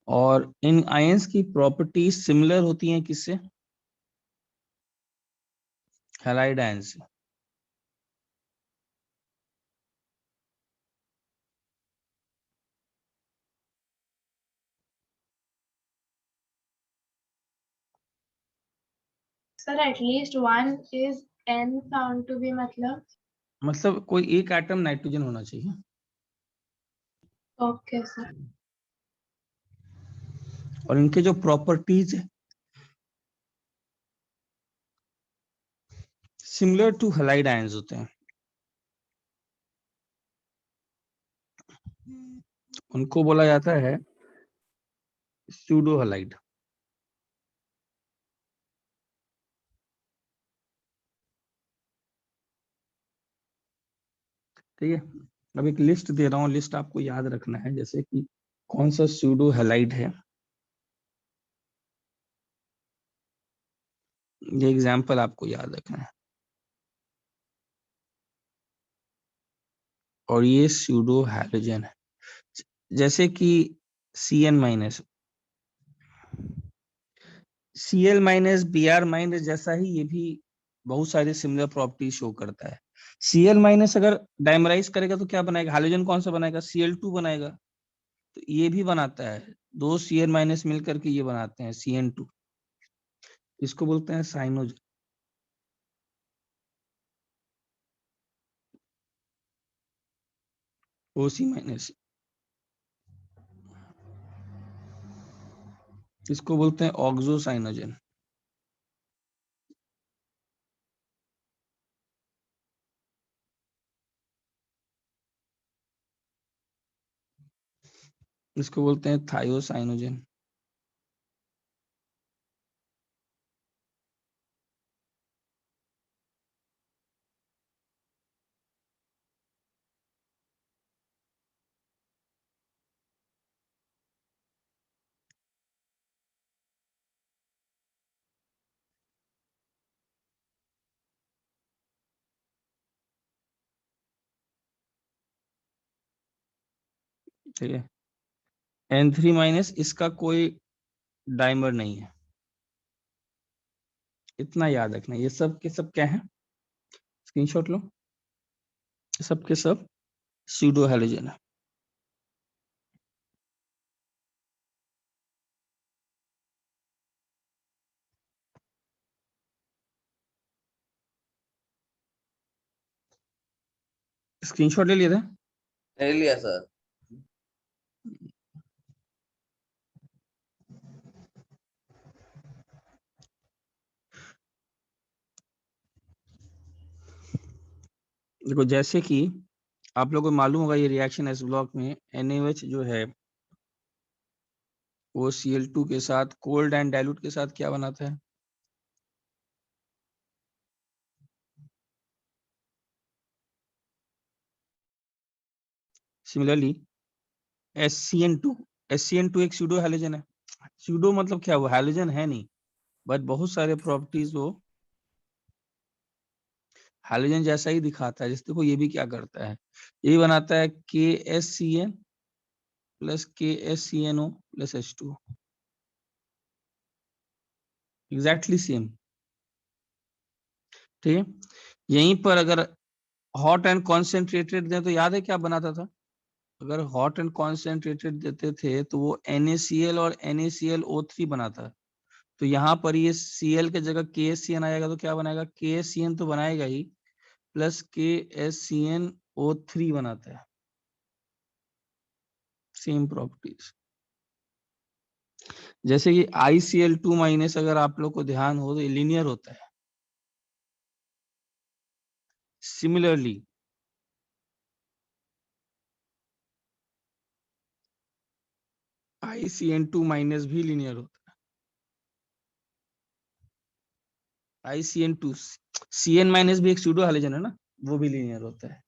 और इन आयंस की प्रॉपर्टीज सिमिलर होती हैं किससे? हैलाइड आयन से। Sir at least one is n found to be, मतलब कोई एक एटम नाइट्रोजन होना चाहिए। Okay sir. और इनके जो प्रॉपर्टीज है सिमिलर टू हैलाइड आयंस होते हैं, उनको बोला जाता है स्यूडो हैलाइड। ठीक है, अब एक लिस्ट दे रहा हूँ, लिस्ट आपको याद रखना है, जैसे कि कौन सा स्यूडो हैलाइड है। ये एग्जाम्पल आपको याद रखना है। और ये स्यूडो हैलोजन है, जैसे कि Cn-, Cl-, Br-, जैसा ही ये भी बहुत सारे सिमिलर प्रॉपर्टी शो करता है। Cl- अगर डाइमराइज करेगा तो क्या बनाएगा? हाइड्रोजन कौन सा बनाएगा? Cl2 बनाएगा। तो ये भी बनाता है, दो Cl- मिलकर के ये बनाते हैं Cn2। इसको बोलते हैं साइनोजन। OC-, इसको बोलते हैं ऑक्सोसाइनोजन। इसको बोलते हैं थायोसाइनोजन। ठीक है, N3-, इसका कोई डाइमर नहीं है, इतना याद रखना। ये सब के सब क्या है? स्क्रीनशॉट लो। सब के सब स्यूडो हैलोजन है। स्क्रीनशॉट ले लिया था? ले लिया सर। देखो, जैसे कि आप लोगों को मालूम होगा, ये रिएक्शन एस ब्लॉक में NaOH जो है वो Cl2 के साथ कोल्ड एंड डाइल्यूट के साथ क्या बनाता है? सिमिलरली SCN2, SCN2 एक स्यूडो हैलोजन है। स्यूडो मतलब क्या? वो हैलोजन है नहीं, बट बहुत सारे प्रॉपर्टीज वो हैलोजन जैसा ही दिखाता है। जैसे देखो, ये भी क्या करता है, ये बनाता है KSCN plus KSCNO plus H2, exactly same. ठीक है, यहीं पर अगर हॉट एंड कॉन्सेंट्रेटेड दें तो याद है क्या बनाता था? अगर हॉट एंड कॉन्सेंट्रेटेड देते थे तो वो NaCl और NaClO3 बनाता। तो यहाँ पर ये Cl के जगह KSCN आएगा तो क्या बनाएगा? KSCN तो बनाएगा ही, प्लस KSCnO3 बनाता है। Same properties. जैसे कि ICl2- अगर आप लोग को ध्यान हो तो ये लीनियर होता है। सिमिलरली ICN2- भी लीनियर होता है। ICN2, Cn- भी एक स्यूडो हैलोजन है ना, वो भी लीनियर होता है।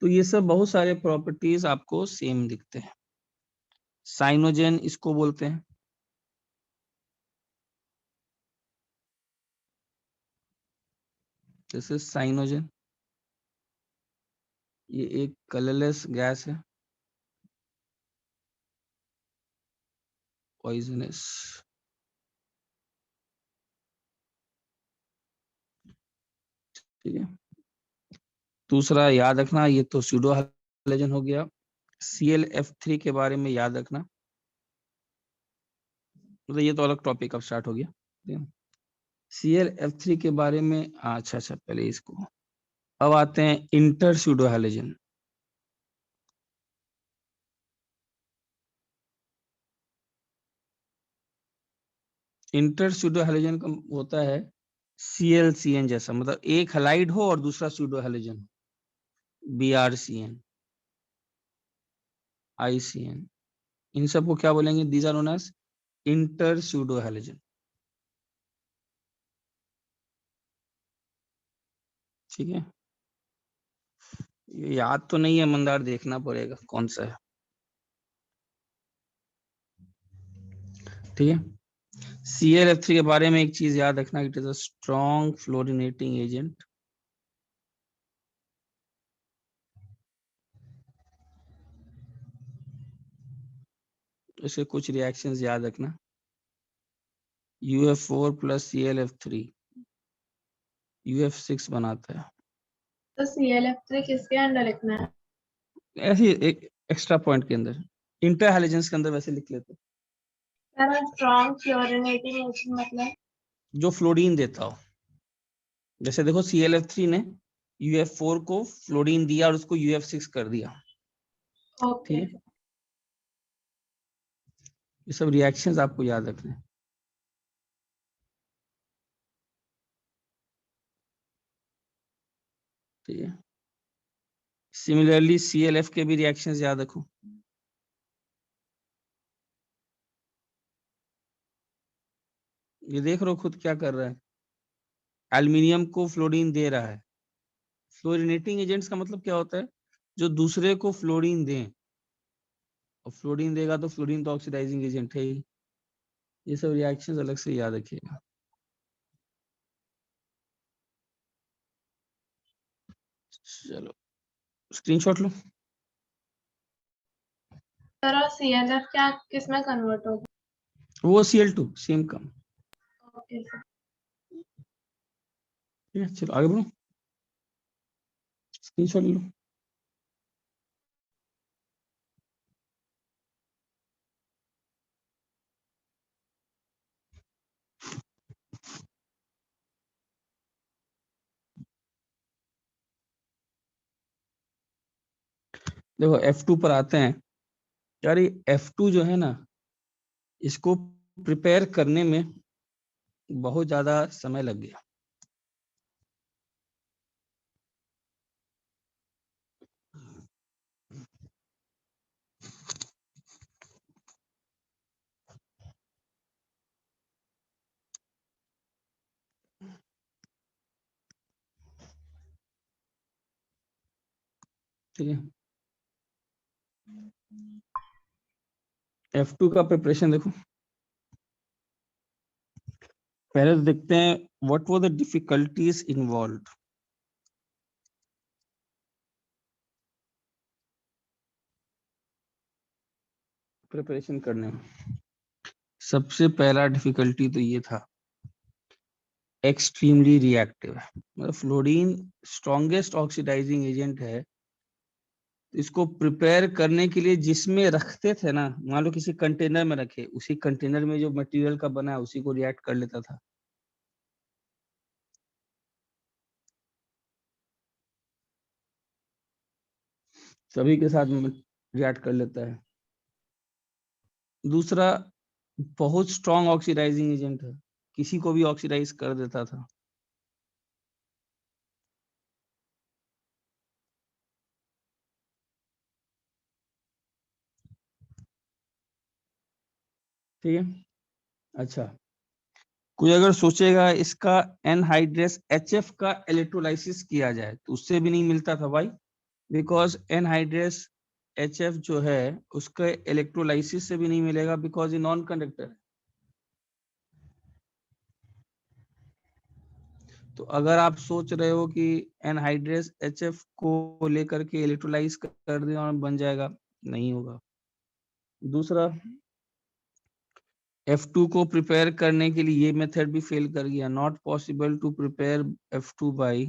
तो ये सब बहुत सारे प्रॉपर्टीज आपको सेम दिखते हैं। साइनोजेन इसको बोलते हैं। जैसे साइनोजेन, ये एक कलरलेस गैस है। पॉइजनस। ठीक है, दूसरा याद रखना, ये तो स्यूडो हैलोजन हो गया। ClF3 के बारे में याद रखना, मतलब ये तो अलग टॉपिक अब स्टार्ट हो गया। ClF3 के बारे में, अच्छा पहले इसको, अब आते हैं inter pseudo halogen. Inter pseudo halogen का होता है ClCN जैसा, मतलब एक हैलाइड हो और दूसरा स्यूडो हैलोजन हो, BrCN, ICN, इन सबको क्या बोलेंगे? These are known as inter pseudo halogen. ठीक है, ये याद तो नहीं है मंदार, देखना पड़ेगा कौन सा है। ठीक है, ClF3 के बारे में एक चीज याद रखना, it is a strong fluorinating agent. इसके कुछ रिएक्शंस याद रखना। UF4 प्लस ClF3 UF6 बनाता है। तो ClF3 किसके अंदर लिखना है? ऐसे एक एक्स्ट्रा पॉइंट के अंदर, इंटर हैलोजेंस के अंदर वैसे लिख लेते हैं, सर स्ट्रॉन्ग फ्लोरिनेटिंग एजेंट मतलब? जो फ्लोरीन देता हो। जैसे देखो ClF3 ने UF4 को फ्लोरीन दिया और उसको UF6 कर दिया। ठीक ओके। है, ये सब रिएक्शंस आपको याद रखने हैं। ठीक है, सिमिलरली ClF के भी रिएक्शंस याद रखो। ये देख रहे हो खुद क्या कर रहा है, एल्युमिनियम को फ्लोरीन दे रहा है। फ्लोरिनेटिंग एजेंट्स का मतलब क्या होता है? जो दूसरे को फ्लोरीन दें, और फ्लोरीन देगा तो फ्लोरीन तो ऑक्सीडाइजिंग एजेंट है ही। ये सब रिएक्शंस अलग से याद रखिएगा। चलो स्क्रीनशॉट लो। सर और ClF क्या किसमें कन्वर्ट होगा? वो Cl2 सेम काम। Okay sir. ठीक है, चलो आगे बढ़ो, स्क्रीनशॉट लो। देखो F2 पर आते हैं। यार ये F2 जो है ना, इसको प्रिपेयर करने में बहुत ज्यादा समय लग गया। ठीक है, F2 का प्रिपरेशन देखो। पहले तो देखते हैं what were the difficulties involved preparation करने में। सबसे पहला डिफिकल्टी तो ये था, एक्सट्रीमली रिएक्टिव है। मतलब फ्लोरीन स्ट्रॉन्गेस्ट ऑक्सीडाइजिंग एजेंट है, इसको प्रिपेयर करने के लिए जिसमें रखते थे ना, मान लो किसी कंटेनर में रखे, उसी कंटेनर में जो मटेरियल का बना है उसी को रिएक्ट कर लेता था। सभी के साथ रिएक्ट कर लेता है। दूसरा, बहुत स्ट्रॉन्ग ऑक्सीडाइजिंग एजेंट है, किसी को भी ऑक्सीडाइज कर देता था। ठीक है, अच्छा कोई अगर सोचेगा इसका एनहाइड्रेस HF का इलेक्ट्रोलाइसिस किया जाए तो उससे भी नहीं मिलता था भाई, बिकॉज एनहाइड्रेस HF जो है उसके इलेक्ट्रोलाइसिस से भी नहीं मिलेगा, बिकॉज ये नॉन कंडक्टर है। तो अगर आप सोच रहे हो कि एनहाइड्रेस HF को लेकर के इलेक्ट्रोलाइज कर दें और बन जाएगा, नहीं होगा। दूसरा, F2 को प्रिपेयर करने के लिए ये मेथड भी फेल कर गया, not possible to prepare F2 by,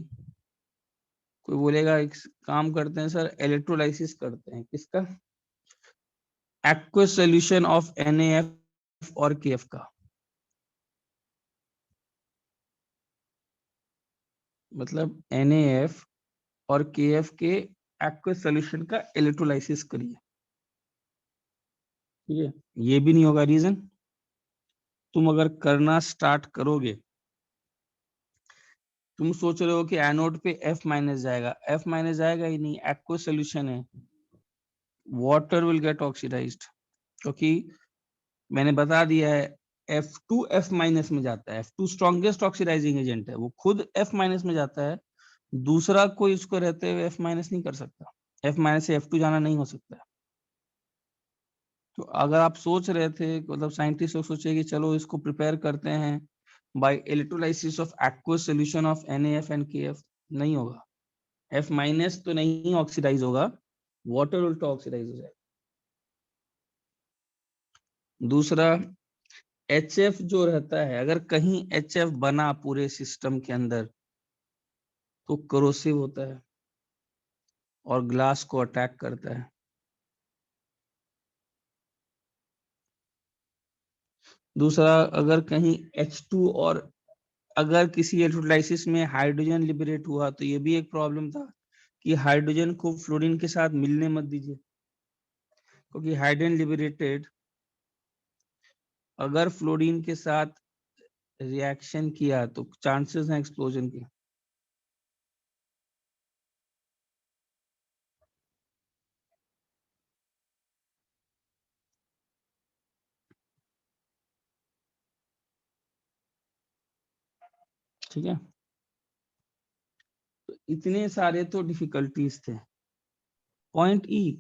कोई बोलेगा एक काम करते हैं सर, इलेक्ट्रोलाइसिस करते हैं, किसका, एक्वस सॉल्यूशन ऑफ NaF और KF का, मतलब NaF और KF के एक्वस सॉल्यूशन का इलेक्ट्रोलाइसिस करिए, ठीक है, ये भी नहीं होगा। रीजन, तुम अगर करना स्टार्ट करोगे, तुम सोच रहे हो कि एनोड पे F माइनस जाएगा, F माइनस जाएगा ही नहीं, एक्वस सॉल्यूशन है, वाटर विल गेट ऑक्सीडाइज्ड, क्योंकि मैंने बता दिया है F2 F माइनस में जाता है, F2 स्ट्रॉन्गेस्ट ऑक्सीडाइजिंग एजेंट है, वो खुद F माइनस में जाता है, दूसरा कोई इसको रहते हुए F माइनस नहीं कर सकता, F माइनस से F2 जाना नहीं हो सकता। तो अगर आप सोच रहे थे, मतलब साइंटिस्ट लोग सोचे कि चलो इसको प्रिपेयर करते हैं by electrolysis of aqueous solution of NaF and KF, नहीं होगा, F माइनस तो नहीं ऑक्सीडाइज होगा, वाटर उल्टा ऑक्सीडाइज हो जाएगा। दूसरा, HF जो रहता है, अगर कहीं HF बना पूरे सिस्टम के अंदर तो करोसिव होता है और ग्लास को अटैक करता है। दूसरा, अगर कहीं H2 और अगर किसी इलेक्ट्रोलाइसिस में हाइड्रोजन लिबरेट हुआ तो ये भी एक प्रॉब्लम था कि हाइड्रोजन को फ्लोरीन के साथ मिलने मत दीजिए, क्योंकि हाइड्रोजन लिबरेटेड अगर फ्लोरीन के साथ रिएक्शन किया तो चांसेस हैं एक्सप्लोजन के। ठीक है, तो इतने सारे तो डिफिकल्टीज थे। पॉइंट ई,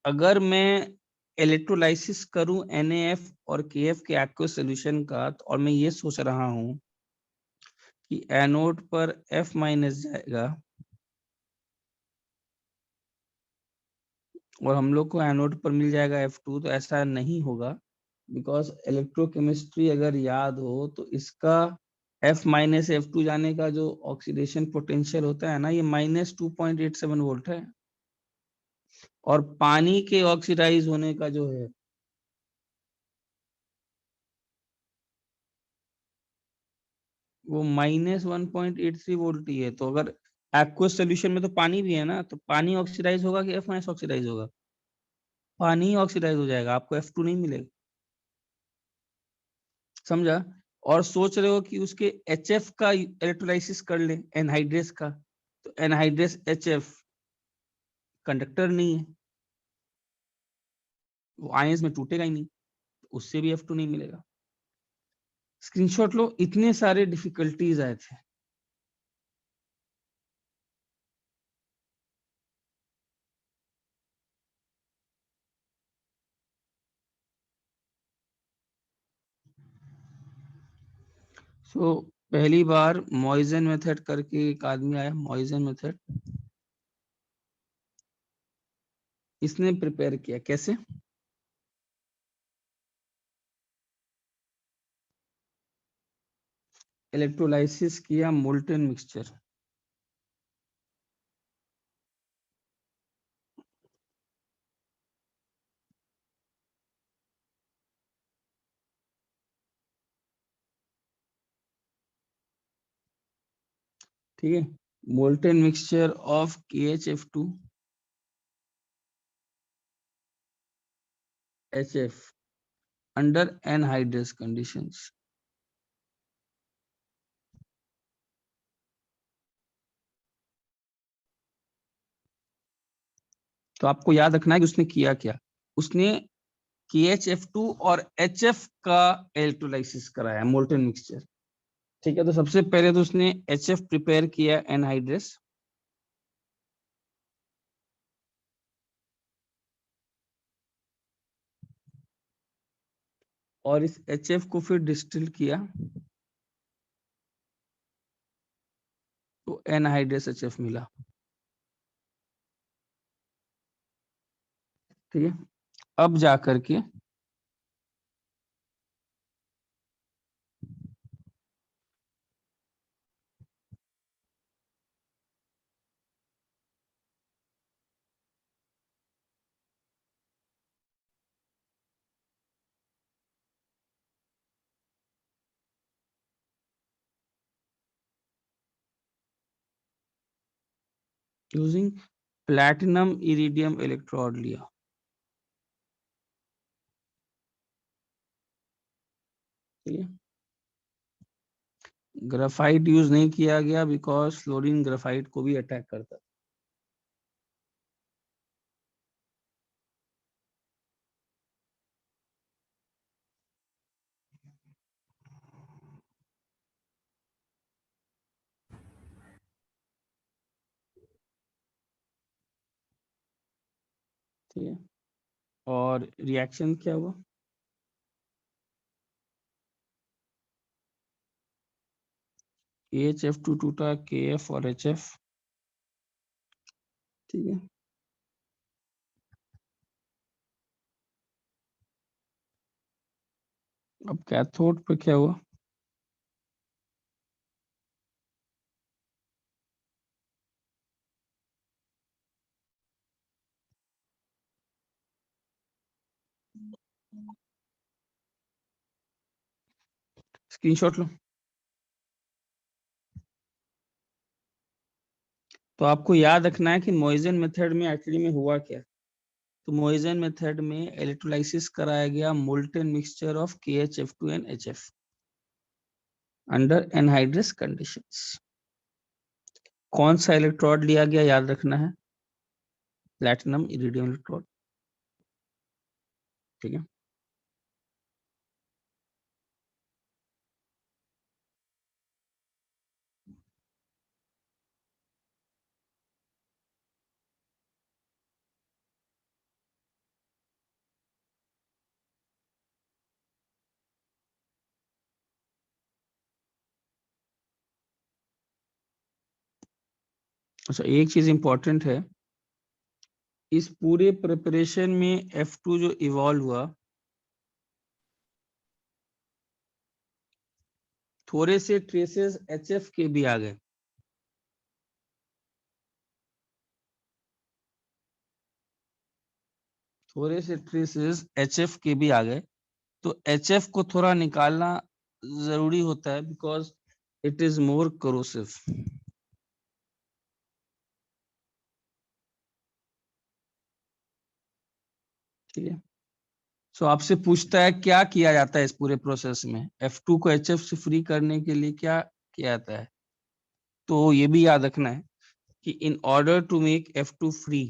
अगर मैं इलेक्ट्रोलाइसिस करूं NaF और KF के एक्वस सॉल्यूशन का, तो और मैं ये सोच रहा हूं कि एनोड पर F माइनस जाएगा और हम लोग को एनोड पर मिल जाएगा F2, तो ऐसा नहीं होगा, बिकॉज इलेक्ट्रोकेमिस्ट्री अगर याद हो तो इसका F माइनस F2 जाने का जो ऑक्सीडेशन पोटेंशियल होता है ना, ये -2.87 वोल्ट है, और पानी के ऑक्सीडाइज होने का जो है वो -1.83 वोल्ट ही है। तो अगर एक्वस सोल्यूशन में तो पानी भी है ना, तो पानी ऑक्सीडाइज होगा कि F माइनस ऑक्सीडाइज होगा, पानी ही ऑक्सीडाइज हो जाएगा, आपको F2 नहीं मिलेगा, समझा। और सोच रहे हो कि उसके HF का इलेक्ट्रोलाइसिस कर ले एनहाइड्रेस का, तो एनहाइड्रेस HF कंडक्टर नहीं है, वो आयंस में टूटेगा ही नहीं, उससे भी F2 नहीं मिलेगा। स्क्रीनशॉट लो, इतने सारे डिफिकल्टीज आए थे। सो पहली बार मॉइजन मेथड करके एक आदमी आया, मॉइजन मेथड, इसने प्रिपेयर किया, कैसे, इलेक्ट्रोलाइसिस किया मोल्टन मिक्सचर, ठीक है, molten mixture of KHF2 HF under anhydrous conditions. तो आपको याद रखना है कि उसने किया क्या, उसने KHF2 और HF का इलेक्ट्रोलाइसिस कराया मोल्टन मिक्सचर, ठीक है। तो सबसे पहले तो उसने HF प्रिपेयर किया एनहाइड्रस, और इस HF को फिर डिस्टिल किया तो एनहाइड्रस HF मिला, ठीक है। अब जा करके यूजिंग प्लैटिनम इरिडियम इलेक्ट्रोड लिया। ठीक है, ग्राफाइट यूज नहीं किया गया बिकॉज फ्लोरीन ग्राफाइट को भी अटैक करता है। ठीक है, और रिएक्शन क्या हुआ? KHF2 टूटा, KF और HF। ठीक है, अब कैथोड पे क्या हुआ? स्क्रीनशॉट लो। तो आपको याद रखना है कि मोइजन मेथड में एक्चुअली में हुआ क्या। तो मोइजन मेथड में इलेक्ट्रोलाइसिस कराया गया molten mixture of KHF2 and HF under anhydrous conditions. कौन सा इलेक्ट्रोड लिया गया याद रखना है? Platinum iridium electrode. ठीक है, अच्छा एक चीज इंपॉर्टेंट है, इस पूरे प्रिपरेशन में F2 जो इवॉल्व हुआ, थोड़े से ट्रेसेस HF के भी आ गए। थोड़े से ट्रेसेस HF के भी आ गए। तो HF को थोड़ा निकालना जरूरी होता है because it is more corrosive. ठीक है, सो आपसे पूछता है क्या किया जाता है इस पूरे प्रोसेस में, F2 को HF से फ्री करने के लिए क्या किया जाता है। तो ये भी याद रखना है कि in order to make F2 free,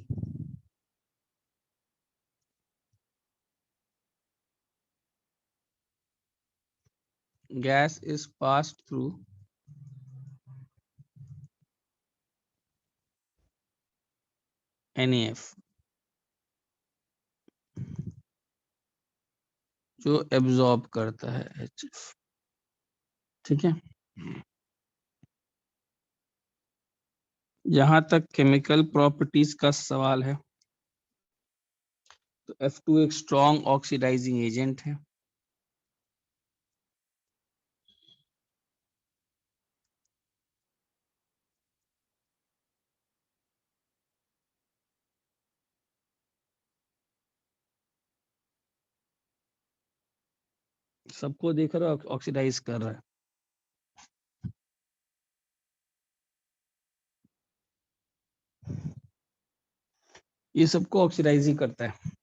gas is passed through NaF जो एब्जॉर्ब करता है HF। ठीक है, जहां तक केमिकल प्रॉपर्टीज का सवाल है तो F2 एक स्ट्रॉन्ग ऑक्सीडाइजिंग एजेंट है। सबको देख रहा है ऑक्सीडाइज कर रहा है। ये सबको ऑक्सीडाइज ही करता है।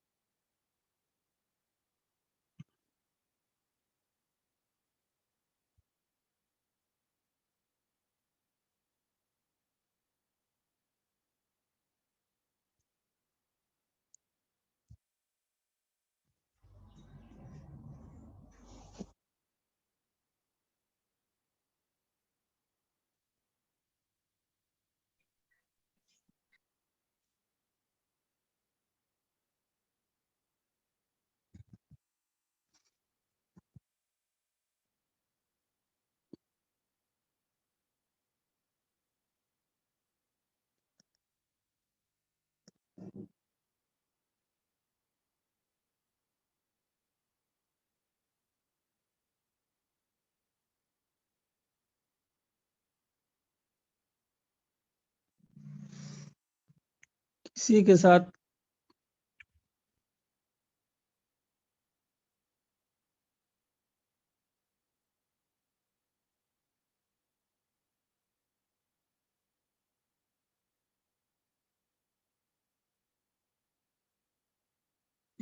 इसी के साथ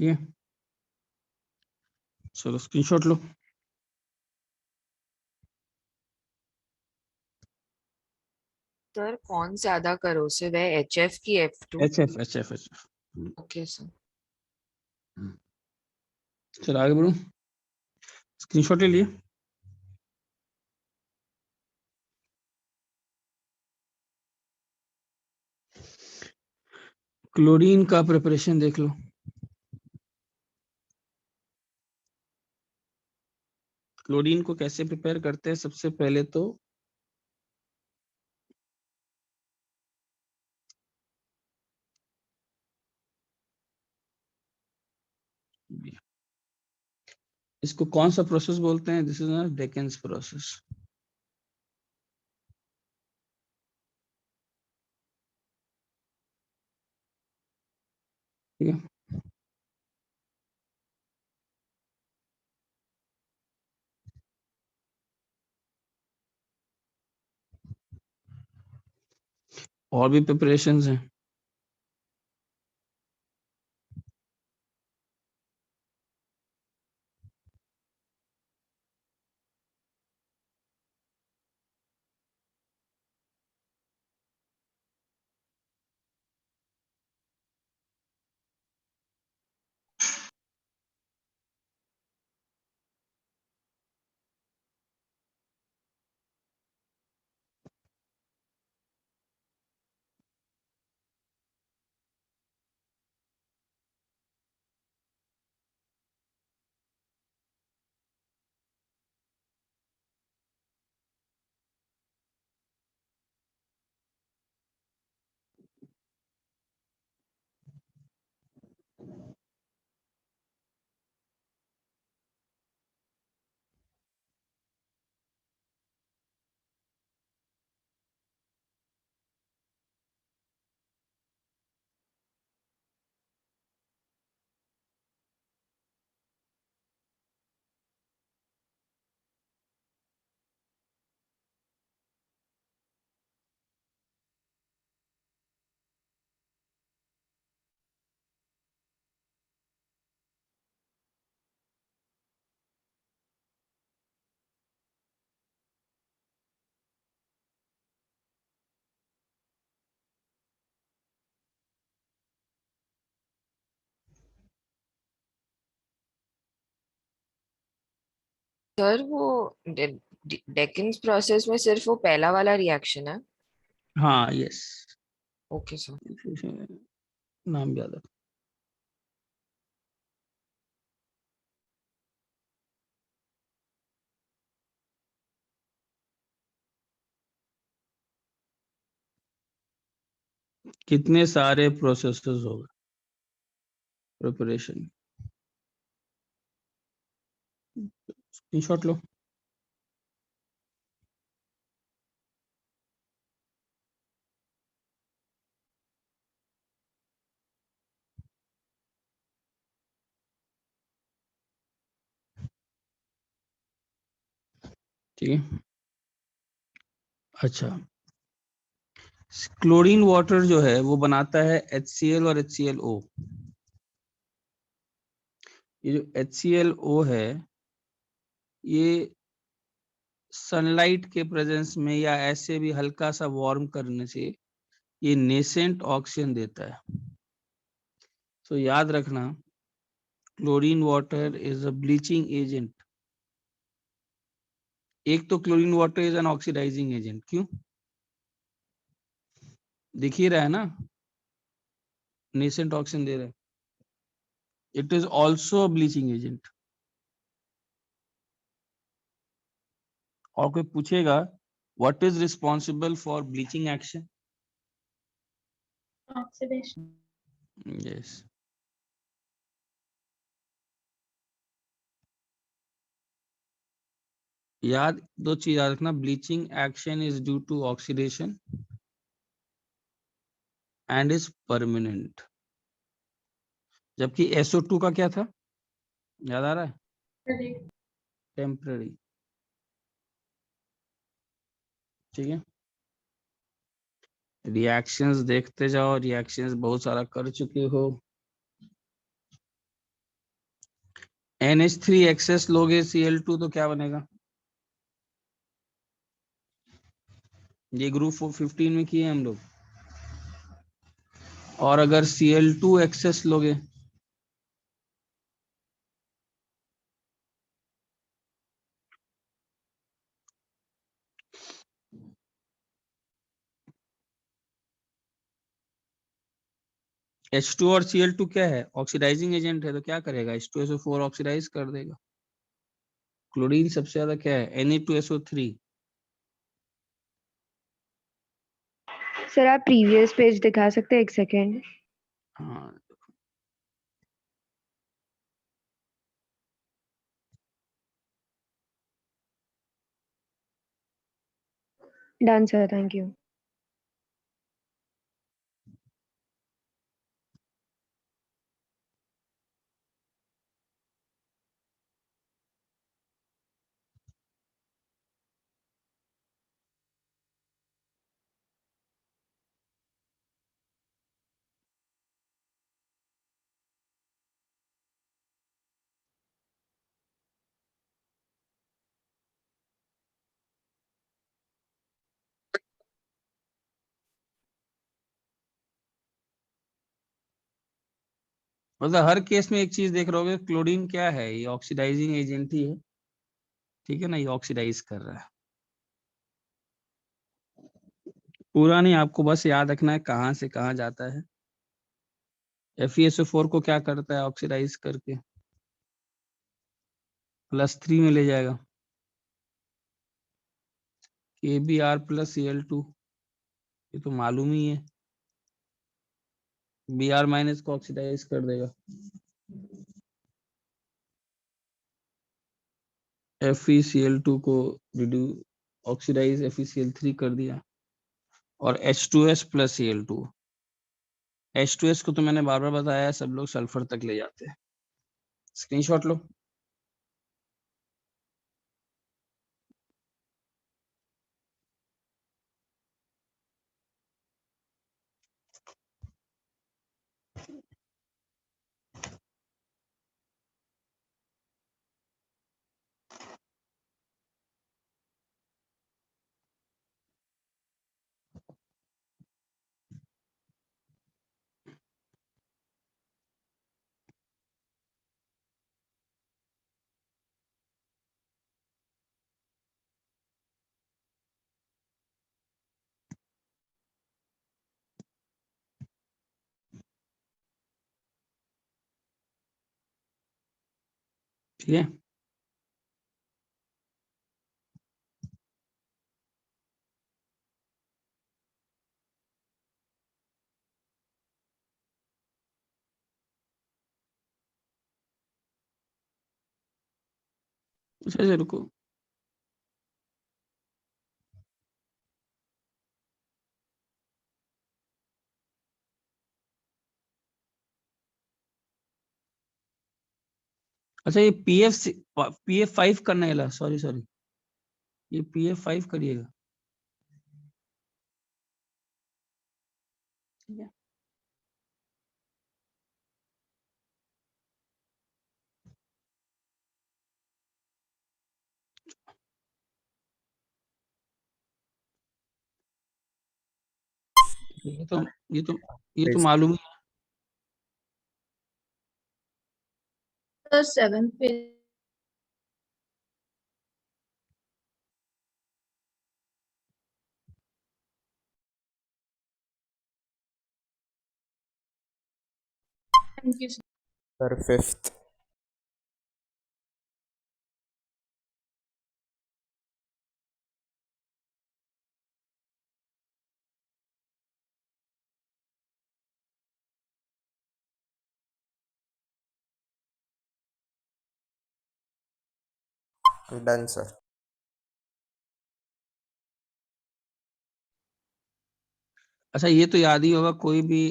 ठीक है, चलो स्क्रीनशॉट लो। सर कौन ज्यादा करोसिव है, HF की F2? HF। Okay sir. चलो आगे बढ़ो, स्क्रीनशॉट ले लिए। क्लोरीन का प्रिपरेशन देख लो। क्लोरीन को कैसे प्रिपेयर करते हैं? सबसे पहले तो इसको कौन सा प्रोसेस बोलते हैं? This is Deacon's process. ठीक है, और भी प्रिपरेशंस हैं। सर वो डेकिन्स प्रोसेस में सिर्फ वो पहला वाला रिएक्शन है? हाँ यस, ओके सर। नाम याद है। कितने सारे प्रोसेसेस होगा प्रिपरेशन। स्क्रीनशॉट लो। ठीक है, अच्छा, क्लोरीन वाटर जो है वो बनाता है HCl और HClO। ये जो HClO है, ये सनलाइट के प्रेजेंस में या ऐसे भी हल्का सा वार्म करने से ये नेसेंट ऑक्सीजन देता है। तो याद रखना, chlorine water is a bleaching agent. एक तो chlorine water is an oxidising agent. क्यों? दिख ही रहा है ना, नेसेंट ऑक्सीजन दे रहा है। It is also bleaching agent. और कोई पूछेगा what is responsible for bleaching action? Oxidation. Yes, याद, दो चीज याद रखना, bleaching action is due to oxidation and is permanent. जबकि SO2 का क्या था, याद आ रहा है? Correct. टेम्पररी। ठीक है, रिएक्शंस देखते जाओ, रिएक्शंस बहुत सारा कर चुके हो। NH3 एक्सेस लोगे Cl2 तो क्या बनेगा? ये ग्रुप 15 में किए हम लोग। और अगर Cl2 एक्सेस लोगे H2 और Cl2 क्या है? ऑक्सीडाइजिंग एजेंट है, तो क्या करेगा? H2SO4 ऑक्सीडाइज कर देगा। क्लोरीन सबसे ज्यादा क्या है? Na2SO3। सर आप प्रीवियस पेज दिखा सकते हैं, एक सेकेंड। हाँ, डन सर, थैंक यू। मतलब हर केस में एक चीज देख रहे होगे, क्लोरीन क्या है? ये ऑक्सीडाइजिंग एजेंट ही है, ठीक है ना? ये ऑक्सीडाइज कर रहा है। पूरा नहीं, आपको बस याद रखना है कहाँ से कहाँ जाता है। FeSO4 को क्या करता है? ऑक्सीडाइज करके +3 में ले जाएगा। KBr + Cl2, ये तो मालूम ही है। Br- को ऑक्सीडाइज कर देगा। FeCl2 को रिड्यूस ऑक्सीडाइज FeCl3 कर दिया। और H2S + Cl2। H2S को तो मैंने बार बार बताया है, सब लोग सल्फर तक ले जाते हैं। स्क्रीनशॉट लो। ठीक है, अच्छा रुको। अच्छा, ये PF5 करने वाला, सॉरी सॉरी, ये PF5 करिएगा। ठीक है, ये तो ये तो ये तो मालूम ही The seventh page. Thank you, sir. Sir, fifth. Done, sir. अच्छा, ये तो याद ही होगा, कोई भी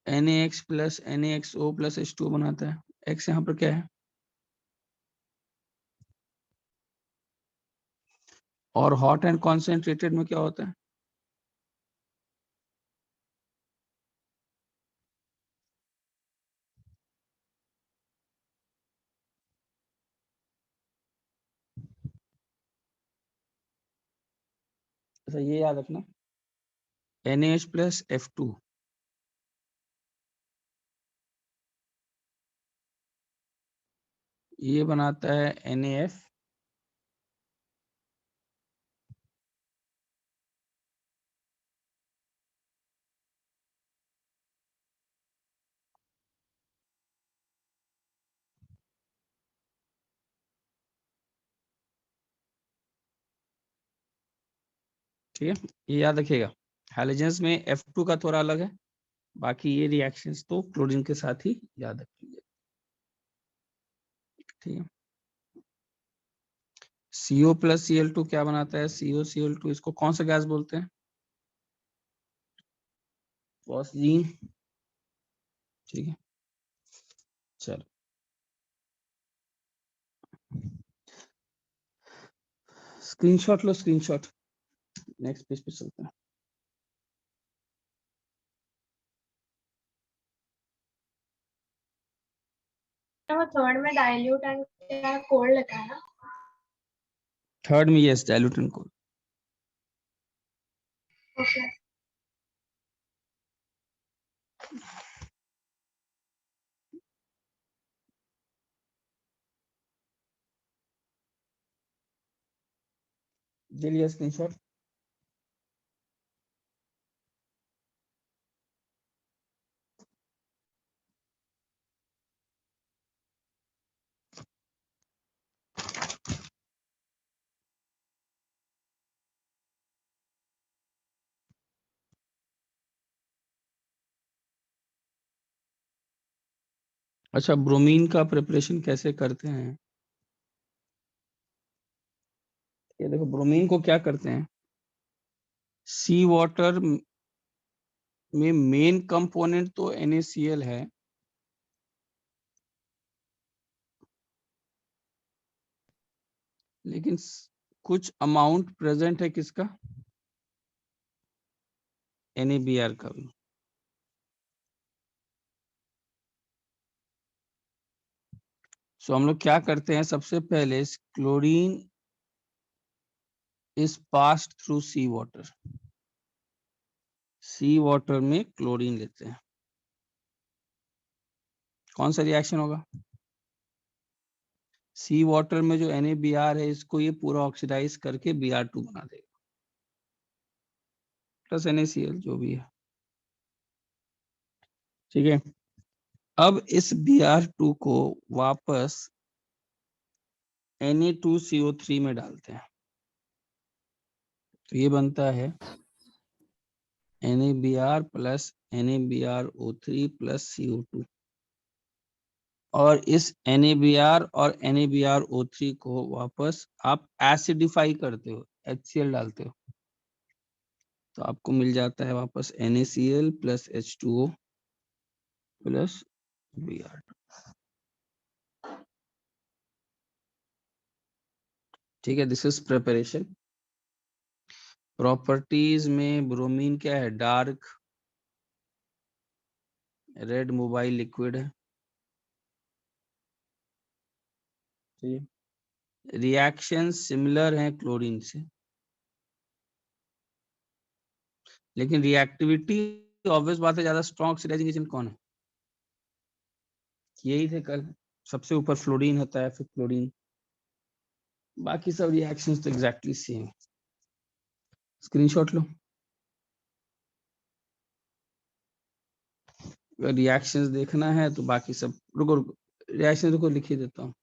NaX + NaXO + H2O बनाता है। X यहाँ पर क्या है? और हॉट एंड कॉन्सेंट्रेटेड में क्या होता है? अच्छा ये याद रखना, NaH प्लस F2 ये बनाता है NaF ठीक है, ये याद रखिएगा। हैलोजेंस में F2 का थोड़ा अलग है, बाकी ये रिएक्शंस तो क्लोरीन के साथ ही याद रखिए। ठीक है, CO प्लस Cl2 क्या बनाता है? COCl2, इसको कौन सा गैस बोलते हैं? फॉस्जीन। ठीक है, चलो स्क्रीनशॉट लो, स्क्रीनशॉट। नेक्स्ट पेज पे चलते हैं। वो थर्ड में डाइल्यूट एंड कोल्ड लिखा है ना? थर्ड में yes, dilute and cold. Okay. ले लिया स्क्रीनशॉट? अच्छा, ब्रोमीन का प्रिपरेशन कैसे करते हैं? ये देखो, ब्रोमीन को क्या करते हैं, सी वाटर में मेन कंपोनेंट तो NaCl है, लेकिन कुछ अमाउंट प्रेजेंट है किसका, NaBr का भी। सो हम लोग क्या करते हैं, सबसे पहले chlorine is passed through sea water, sea water में क्लोरीन लेते हैं, कौन सा रिएक्शन होगा? सी वाटर में जो NaBr है, इसको ये पूरा ऑक्सीडाइज करके Br2 बना देगा, प्लस NaCl जो भी है। ठीक है, अब इस Br2 को वापस Na2CO3 में डालते हैं, तो ये बनता है NaBr plus NaBrO3 plus CO2, और इस NaBr और NaBrO3 को वापस आप एसिडिफाई करते हो, HCl डालते हो, तो आपको मिल जाता है वापस NaCl plus H2O plus Br2। ठीक है, दिस इज प्रिपरेशन। प्रॉपर्टीज में ब्रोमीन क्या है, डार्क रेड मोबाइल लिक्विड है। ठीक है, रिएक्शन सिमिलर है क्लोरीन से, लेकिन रिएक्टिविटी ऑब्वियस बात है, ज्यादा स्ट्रॉन्ग ऑक्सीडाइजिंग एजेंट कौन है? यही थे कल, सबसे ऊपर फ्लोरीन होता है, फिर क्लोरीन, बाकी सब रिएक्शंस तो एग्जैक्टली सेम है। स्क्रीनशॉट लो, अगर रिएक्शंस देखना है तो बाकी सब, रुको रुको, रिएक्शन रुको लिख ही देता हूँ।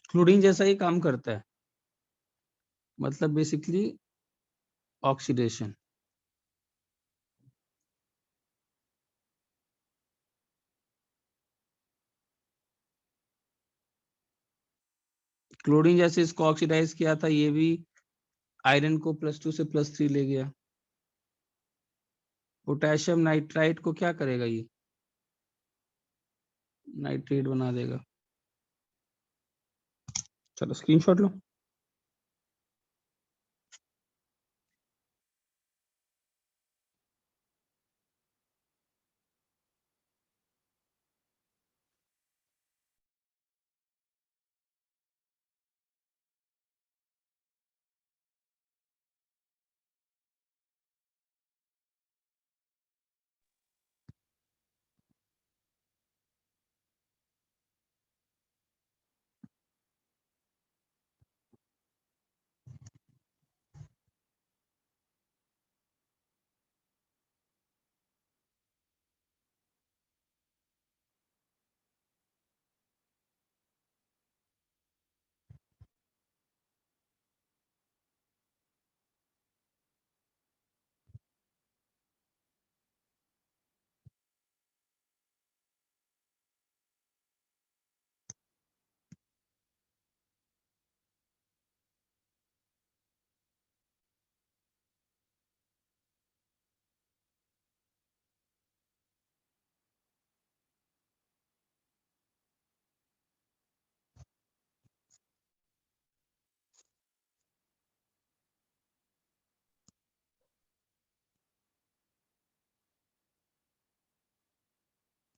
क्लोरीन जैसा ही काम करता है, मतलब बेसिकली ऑक्सीडेशन। क्लोरीन जैसे इसको ऑक्सीडाइज किया था, ये भी आयरन को +2 से +3 ले गया। पोटेशियम नाइट्राइट को क्या करेगा, ये नाइट्रेट बना देगा। चलो स्क्रीनशॉट लो।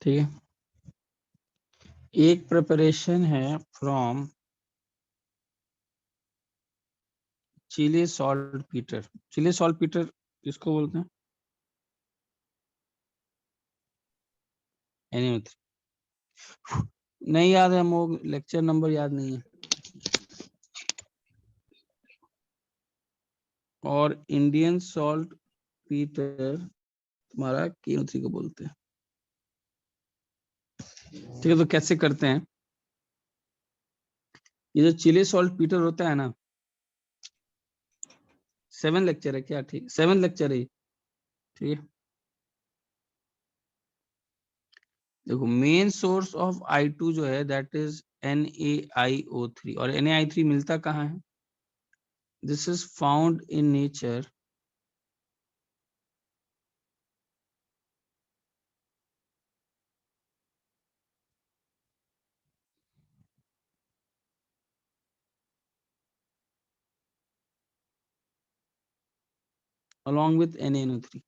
ठीक है, एक प्रिपरेशन है from Chile salt Peter. Chile salt Peter किसको बोलते हैं? NaOH। नहीं याद है, वो लेक्चर नंबर याद नहीं है। और इंडियन सॉल्ट पीटर तुम्हारा KO3 को बोलते हैं। ठीक है, तो कैसे करते हैं? ये जो चिले सॉल्ट पीटर होता है ना, 7 लेक्चर है क्या? ठीक, 7 लेक्चर है ये। ठीक है, देखो मेन सोर्स ऑफ I2 जो है दैट इज NaIO3। और NaI3 मिलता कहाँ है? This is found in nature along with NaNO3।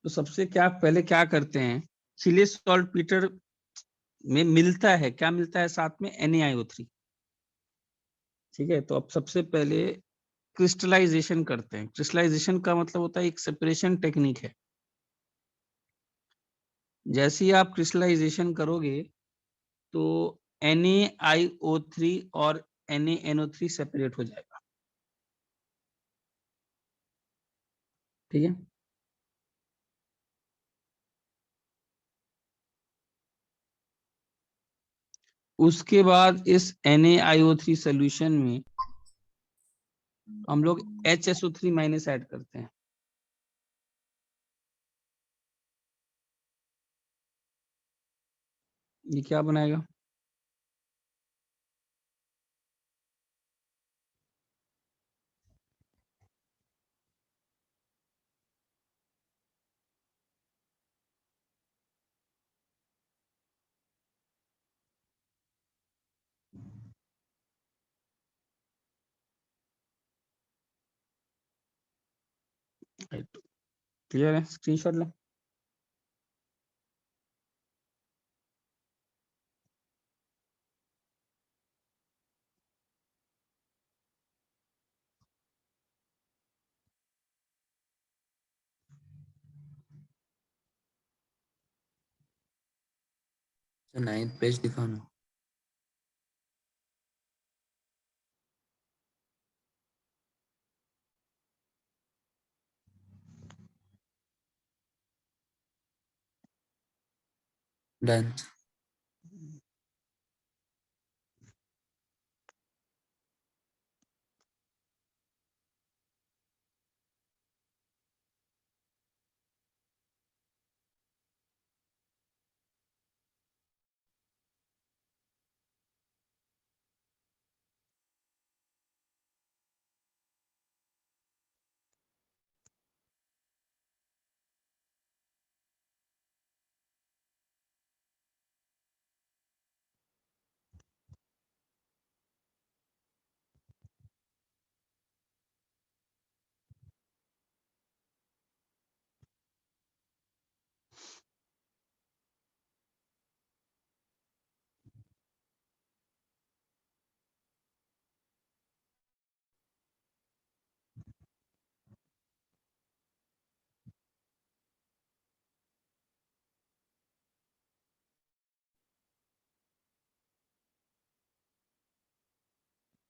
तो सबसे क्या पहले क्या करते हैं, चिले सॉल्ट पीटर में मिलता है, क्या मिलता है साथ में? NaIO3। ठीक है, तो अब सबसे पहले क्रिस्टलाइजेशन करते हैं। क्रिस्टलाइजेशन का मतलब होता है एक सेपरेशन टेक्निक है। जैसे ही आप क्रिस्टलाइजेशन करोगे तो NaIO3 और NaNO3 सेपरेट हो जाएगा। ठीक है, उसके बाद इस NaIO3 सॉल्यूशन में हम लोग HSO3 माइनस ऐड करते हैं। ये क्या बनाएगा? क्लियर है? स्क्रीनशॉट लो। तो 9th पेज दिखाना। डन।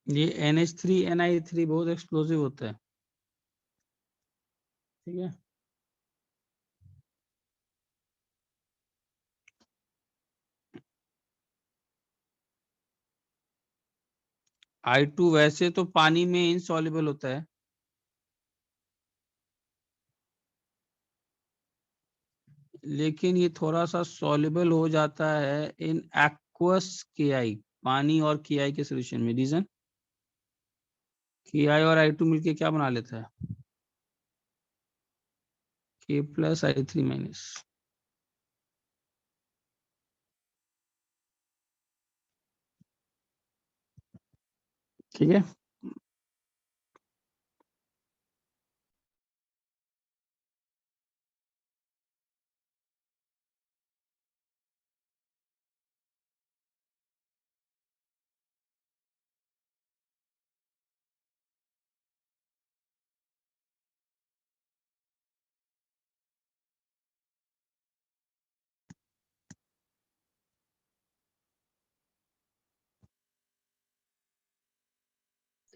ये NH3NI3 बहुत एक्सप्लोसिव होता है। ठीक है, I2 वैसे तो पानी में इनसॉल्युबल होता है, लेकिन ये थोड़ा सा सॉल्युबल हो जाता है इन एक्वस KI, पानी और KI के सोल्यूशन में। रीजन, KI और I2 मिलके क्या बना लेता है? K plus I3 minus. ठीक है,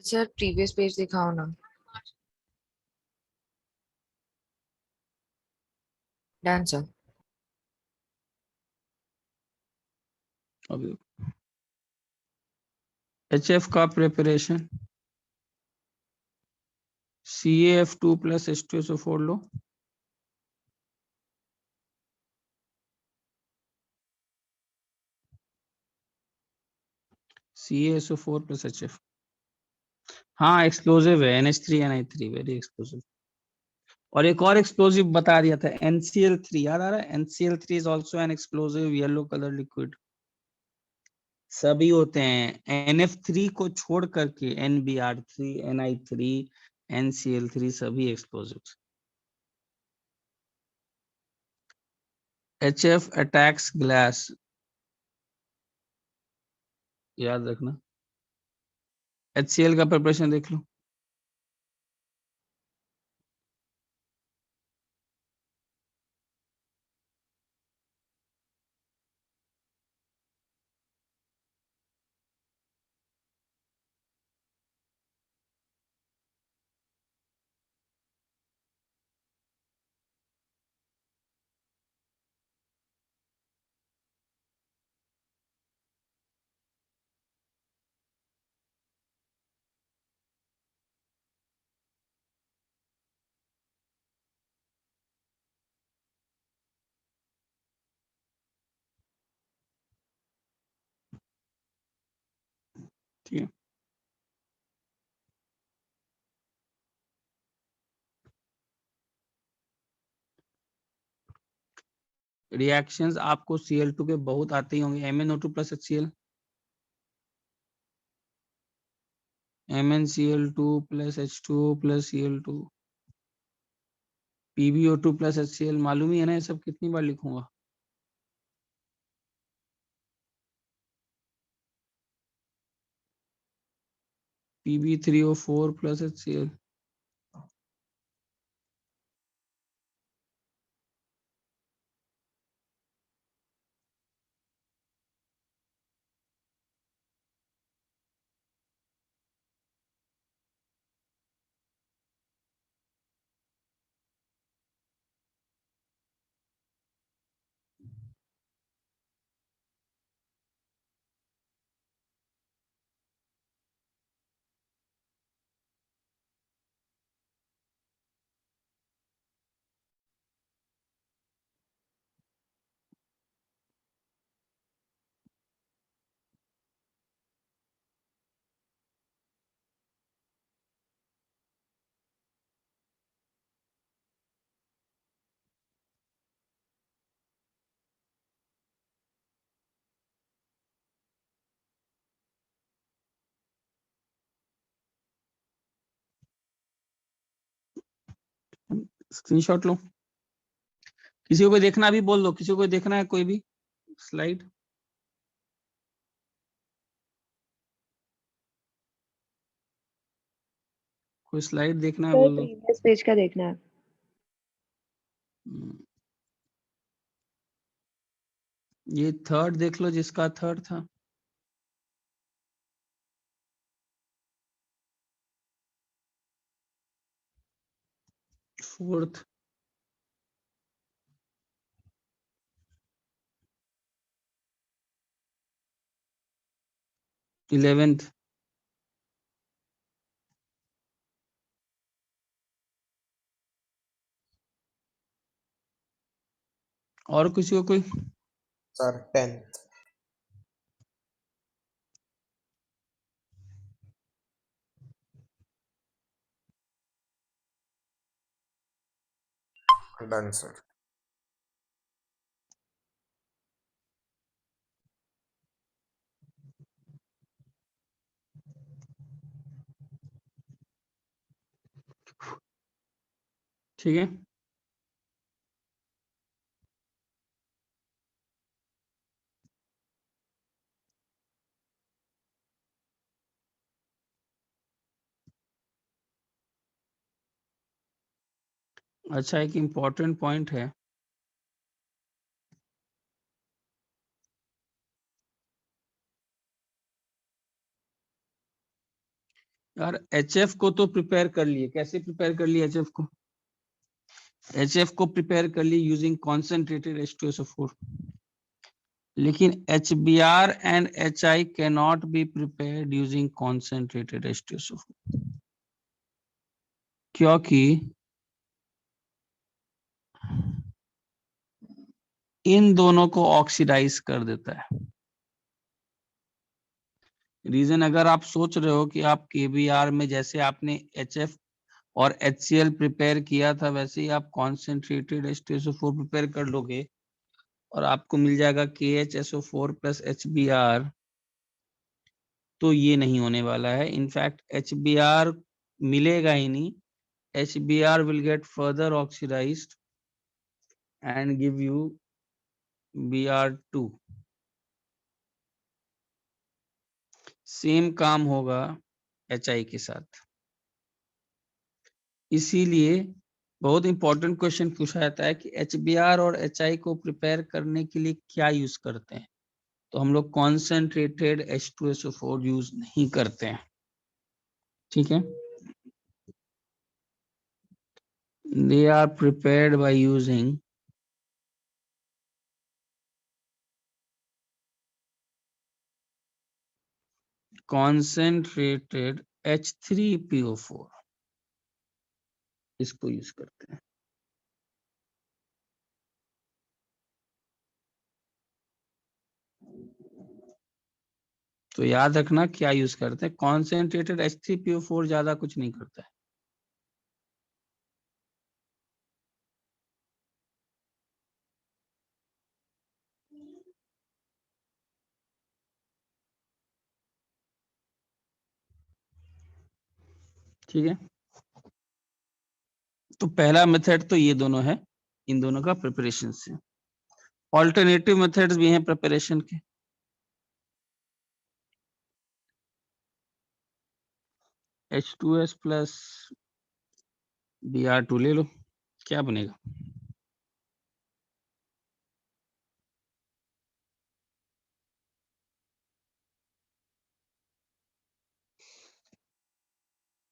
सर प्रीवियस पेज दिखाओ ना। Done sir. अभी HF का प्रिपरेशन CaF2 प्लस H2SO4 लो, CaSO4 प्लस HF। हाँ एक्सप्लोसिव है, NH3NI3 वेरी एक्सप्लोसिव। और एक और एक्सप्लोसिव बता दिया था, NCl3 याद आ रहा है? NCl3 is also an explosive yellow colour liquid. सभी होते हैं, NF3 को छोड़ करके NBr3, Ni3, NCl3 सभी एक्सप्लोसिव। HF अटैक्स ग्लास, याद रखना। HCl का प्रिपरेशन देख लो। ठीक है, रिएक्शंस आपको Cl2 के बहुत आते ही होंगे। MnO2 plus HCl, MnCl2 plus H2O plus Cl2, PbO2 plus HCl, मालूम ही है ना ये सब, कितनी बार लिखूंगा। Pb3O4 प्लस HCl, स्क्रीनशॉट लो। किसी को कोई देखना भी बोल दो, किसी को कोई देखना है कोई भी स्लाइड। कोई स्लाइड देखना है सर बोल दो। प्रीवियस पेज का देखना है। हम्म, ये थर्ड देख लो, जिसका थर्ड था। फोर्थ, 11th, और किसी को कोई? Sir 10th। Done sir. ठीक है, अच्छा एक इम्पोर्टेंट पॉइंट है, यार HF को तो प्रिपेयर कर लिए, कैसे प्रिपेयर कर लिए HF को? HF को प्रिपेयर कर लिए यूजिंग कॉन्सेंट्रेटेड H2SO4, लेकिन HBr and HI cannot be prepared using concentrated H2SO4, क्योंकि इन दोनों को ऑक्सीडाइज कर देता है। रीजन, अगर आप सोच रहे हो कि आप KBr में जैसे आपने HF और HCl प्रिपेयर किया था वैसे ही आप कॉन्सेंट्रेटेड H2SO4 प्रिपेयर कर लोगे और आपको मिल जाएगा KHSO4 प्लस HBr, तो ये नहीं होने वाला है। इनफैक्ट HBr मिलेगा ही नहीं, HBr will get further oxidized and give you Br2। Same काम होगा HI के साथ। इसीलिए बहुत इंपॉर्टेंट क्वेश्चन पूछा जाता है कि HBr और HI को प्रिपेयर करने के लिए क्या यूज करते हैं, तो हम लोग कॉन्सेंट्रेटेड H2SO4 यूज नहीं करते हैं, ठीक है। They are prepared by using concentrated H3PO4, इसको यूज करते हैं। तो याद रखना क्या यूज करते हैं, कॉन्सेंट्रेटेड H3PO4 ज्यादा कुछ नहीं करता है। ठीक है, तो पहला मेथड तो ये दोनों है, इन दोनों का प्रिपरेशन से। ऑल्टरनेटिव मेथड्स भी हैं प्रिपरेशन के। H2S प्लस Br2 ले लो, क्या बनेगा?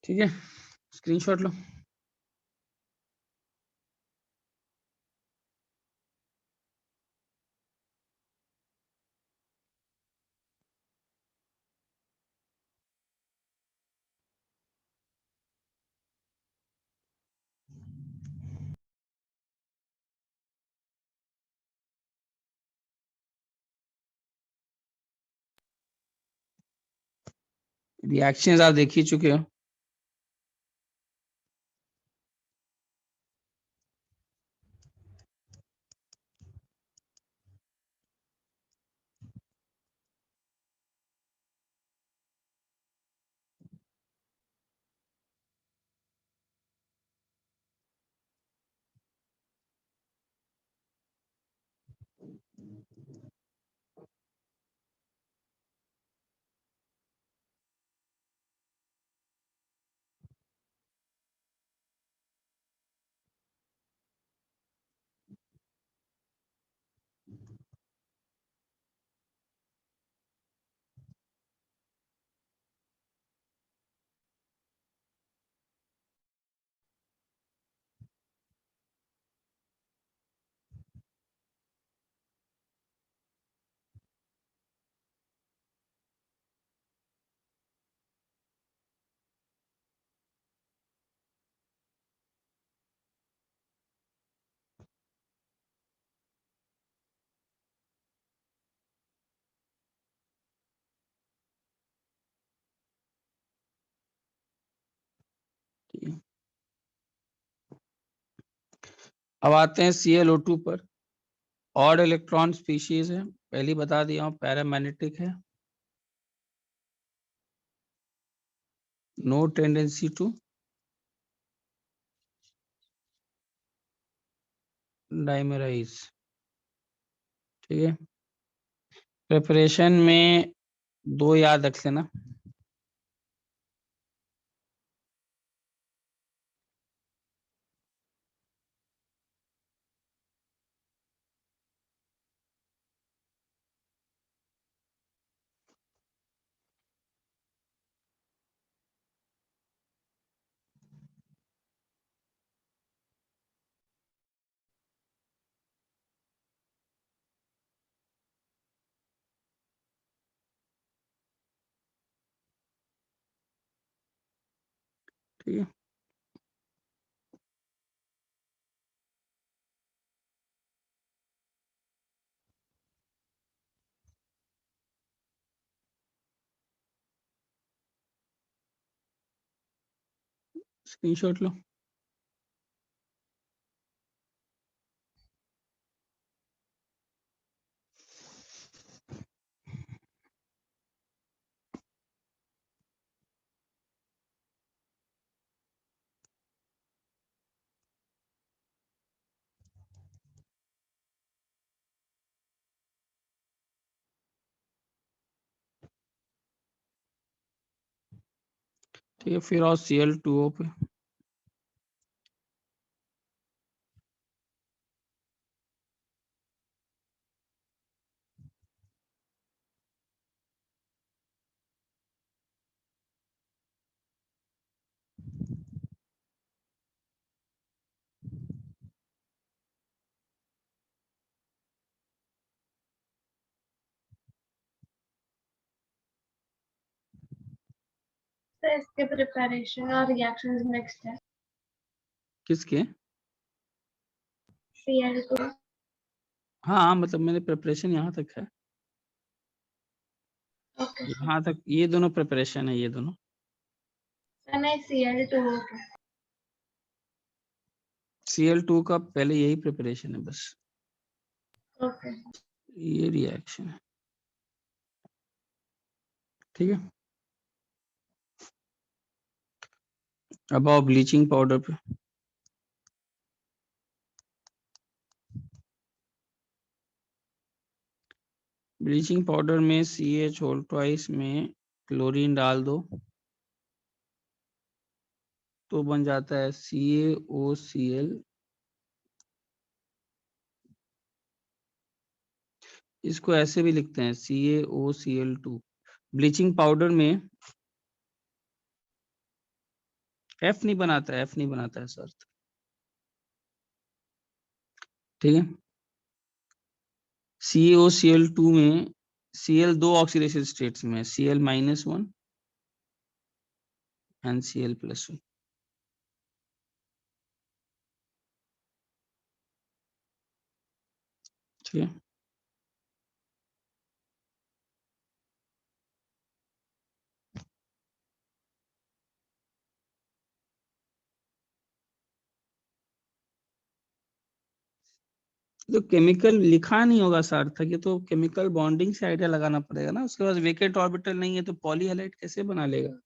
ठीक है, स्क्रीनशॉट लो। रिएक्शंस आप देख ही चुके हो। अब आते हैं ClO2 पर। ऑड इलेक्ट्रॉन स्पीशीज है, पहले बता दिया हूं, पैरामैग्नेटिक है, नो टेंडेंसी टू डाइमराइज। ठीक है, प्रिपरेशन में दो याद रख लेना। ठीक है। स्क्रीनशॉट लो। ठीक है, फिर और Cl2O पे। तो इसके प्रिपरेशन और रिएक्शंस नेक्स्ट है किसके? Cl2 हाँ मतलब मेरे प्रिपरेशन यहाँ तक है, ओके यहाँ तक ये दोनों प्रिपरेशन है, ये दोनों। सर नहीं Cl2 ओके Cl2 का पहले यही प्रिपरेशन है बस, ओके ये रिएक्शन है। ठीक है, अब आओ ब्लीचिंग पाउडर पे। ब्लीचिंग पाउडर में CH होल ट्वाइस में क्लोरीन डाल दो तो बन जाता है CaOCl। इसको ऐसे भी लिखते हैं CaOCl2। ब्लीचिंग पाउडर में F नहीं बनाता है, F नहीं बनाता है सर। ठीक है, CaOCl2 में Cl दो ऑक्सीडेशन स्टेट्स में है, Cl-1 एंड Cl+1। ठीक है, तो केमिकल लिखा नहीं होगा सार्थक, ये तो केमिकल बॉन्डिंग से आइडिया लगाना पड़ेगा ना। उसके बाद वेकेट ऑर्बिटल नहीं है तो पॉली हैलाइड कैसे बना लेगा?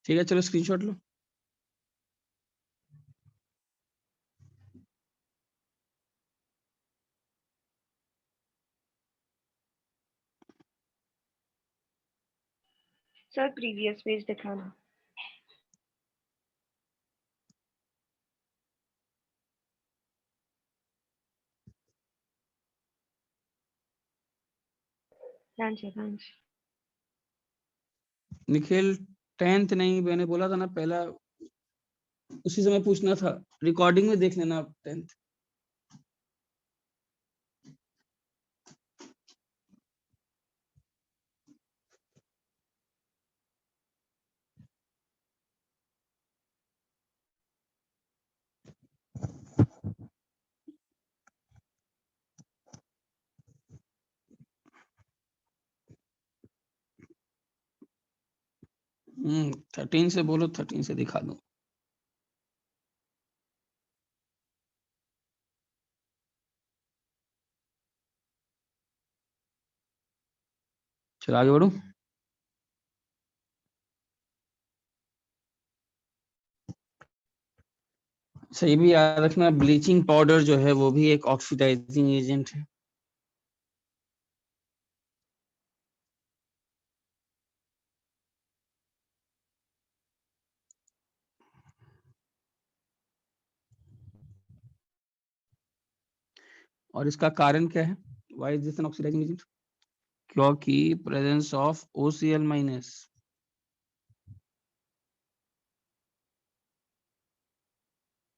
ठीक है, चलो स्क्रीनशॉट लो। सर प्रीवियस पेज दिखाना। हाँ जी हाँ जी। निखिल 10th नहीं, मैंने बोला था ना पहला उसी समय पूछना था, रिकॉर्डिंग में देख लेना आप 10th। हम्म, 13 से बोलो, 13 से दिखा दो। चलो आगे बढ़ो। सही भी याद रखना, ब्लीचिंग पाउडर जो है वो भी एक ऑक्सीडाइजिंग एजेंट है। और इसका कारण क्या है? Why is this an oxidising agent? क्योंकि प्रेजेंस ऑफ OCl-।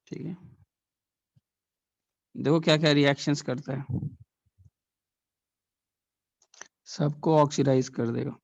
ठीक है, देखो क्या क्या रिएक्शंस करता है। सबको ऑक्सीडाइज कर देगा।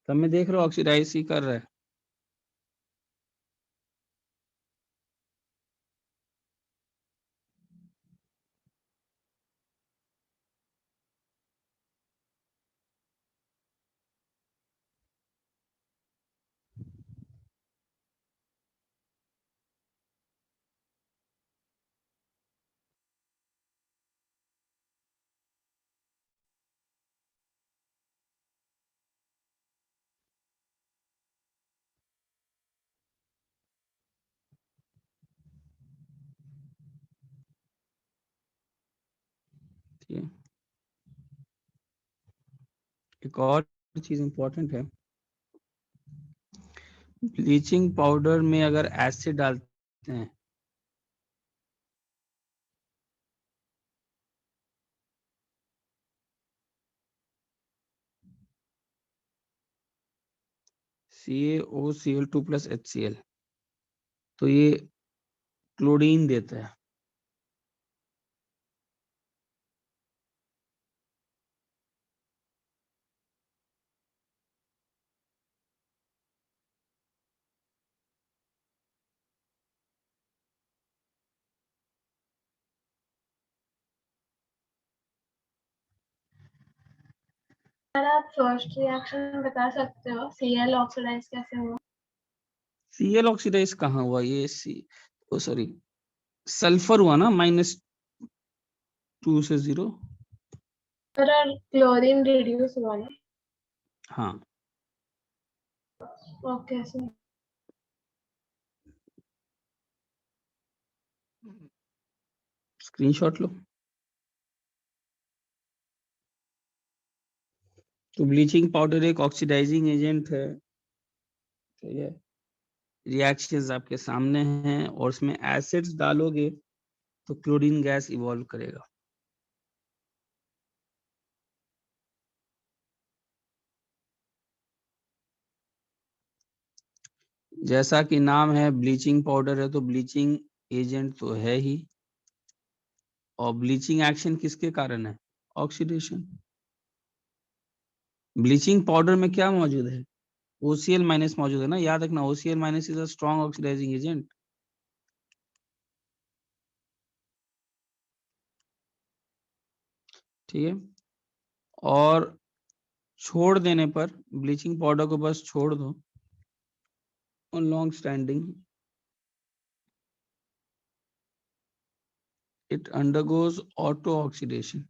तब मैं देख रहा हूँ ऑक्सीडाइज ही कर रहा है। ठीक है, एक और चीज इंपॉर्टेंट है, ब्लीचिंग पाउडर में अगर एसिड डालते हैं CaOCl2 प्लस HCl, तो ये क्लोरीन देता है। सर आप फर्स्ट रिएक्शन बता सकते हो Cl ऑक्सीडाइज कैसे हुआ? Cl ऑक्सीडाइज कहाँ हुआ? ये सॉरी सल्फर हुआ ना, -2 से 0। सर और क्लोरीन रिड्यूस हुआ ना? हाँ, ओके सर। स्क्रीनशॉट लो। तो ब्लीचिंग पाउडर एक ऑक्सीडाइजिंग एजेंट है, ठीक है। रिएक्शंस आपके सामने हैं और उसमें एसिड्स डालोगे तो क्लोरीन गैस इवॉल्व करेगा। जैसा कि नाम है ब्लीचिंग पाउडर है, तो ब्लीचिंग एजेंट तो है ही, और ब्लीचिंग एक्शन किसके कारण है? ऑक्सीडेशन। ब्लीचिंग पाउडर में क्या मौजूद है? OCl माइनस मौजूद है ना, याद रखना, OCl minus is a strong oxidising agent. ठीक है, और छोड़ देने पर ब्लीचिंग पाउडर को बस छोड़ दो और long standing, it undergoes auto oxidation.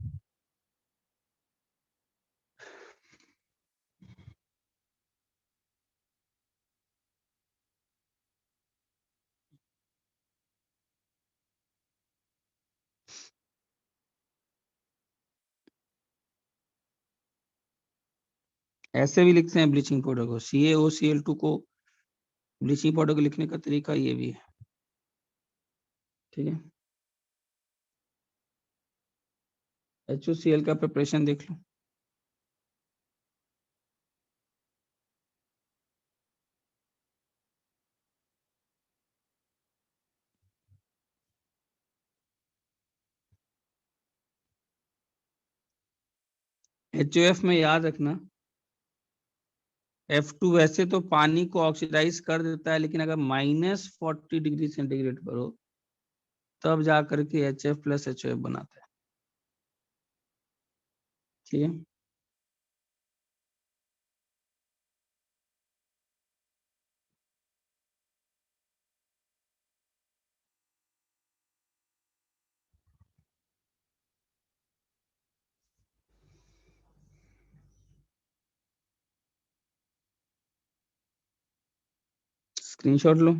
ऐसे भी लिखते हैं ब्लीचिंग पाउडर को, CaOCl2 को ब्लीचिंग पाउडर को लिखने का तरीका ये भी है। ठीक है, HOCl का प्रिपरेशन देख लो। HOF में याद रखना, F2 वैसे तो पानी को ऑक्सीडाइज कर देता है, लेकिन अगर -40 डिग्री सेंटीग्रेड पर हो तब जा करके HF प्लस HOF बनाता है। ठीक है, स्क्रीनशॉट लो।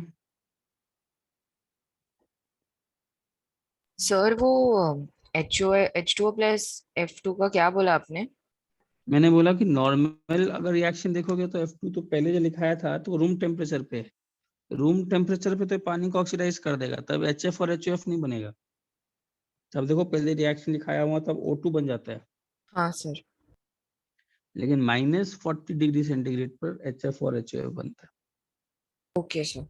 सर वो H2O प्लस F2 का क्या बोला आपने? मैंने बोला कि नॉर्मल अगर रिएक्शन देखोगे तो F2 तो पहले जो लिखाया था तो रूम टेम्परेचर पे है, रूम टेम्परेचर पे तो पानी को ऑक्सीडाइज कर देगा, तब HF और HOF नहीं बनेगा। तब देखो पहले रिएक्शन लिखाया हुआ तब O2 बन जाता है, हाँ सर। लेकिन -40 डिग्री सेंटीग्रेड पर HF और HOF बनता है। Okay sir.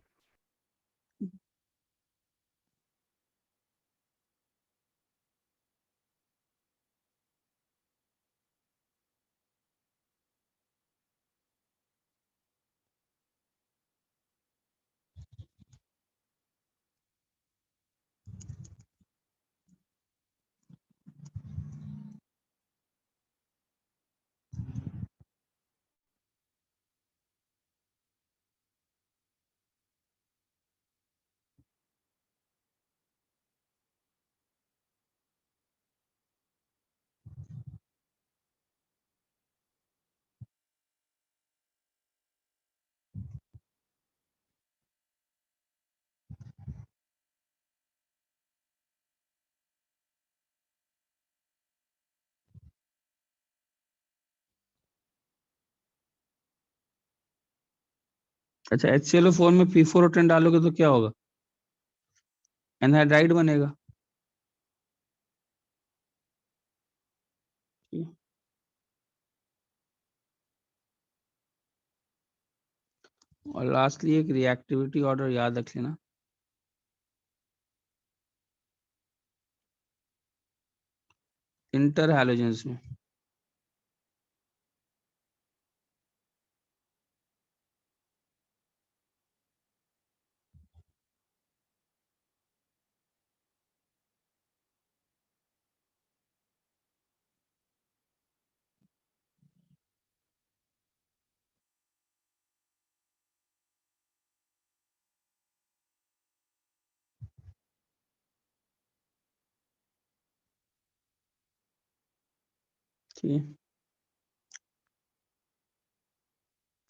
अच्छा, HClO4 में P4 और 10 डालोगे तो क्या होगा? एनहाइड्राइड बनेगा। और लास्टली एक रिएक्टिविटी ऑर्डर याद रख लेना, इंटर हैलोजेंस में। ठीक है।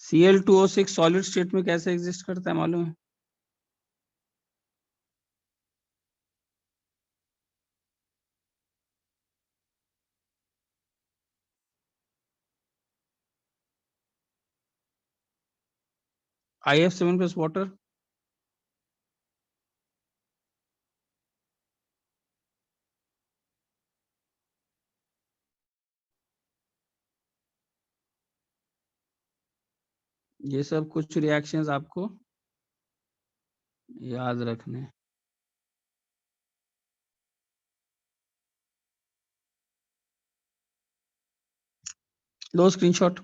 Cl2O6 सॉलिड स्टेट में कैसे एग्जिस्ट करता है मालूम है? IF7 plus water. ये सब कुछ रिएक्शंस आपको याद रखने। लो स्क्रीनशॉट।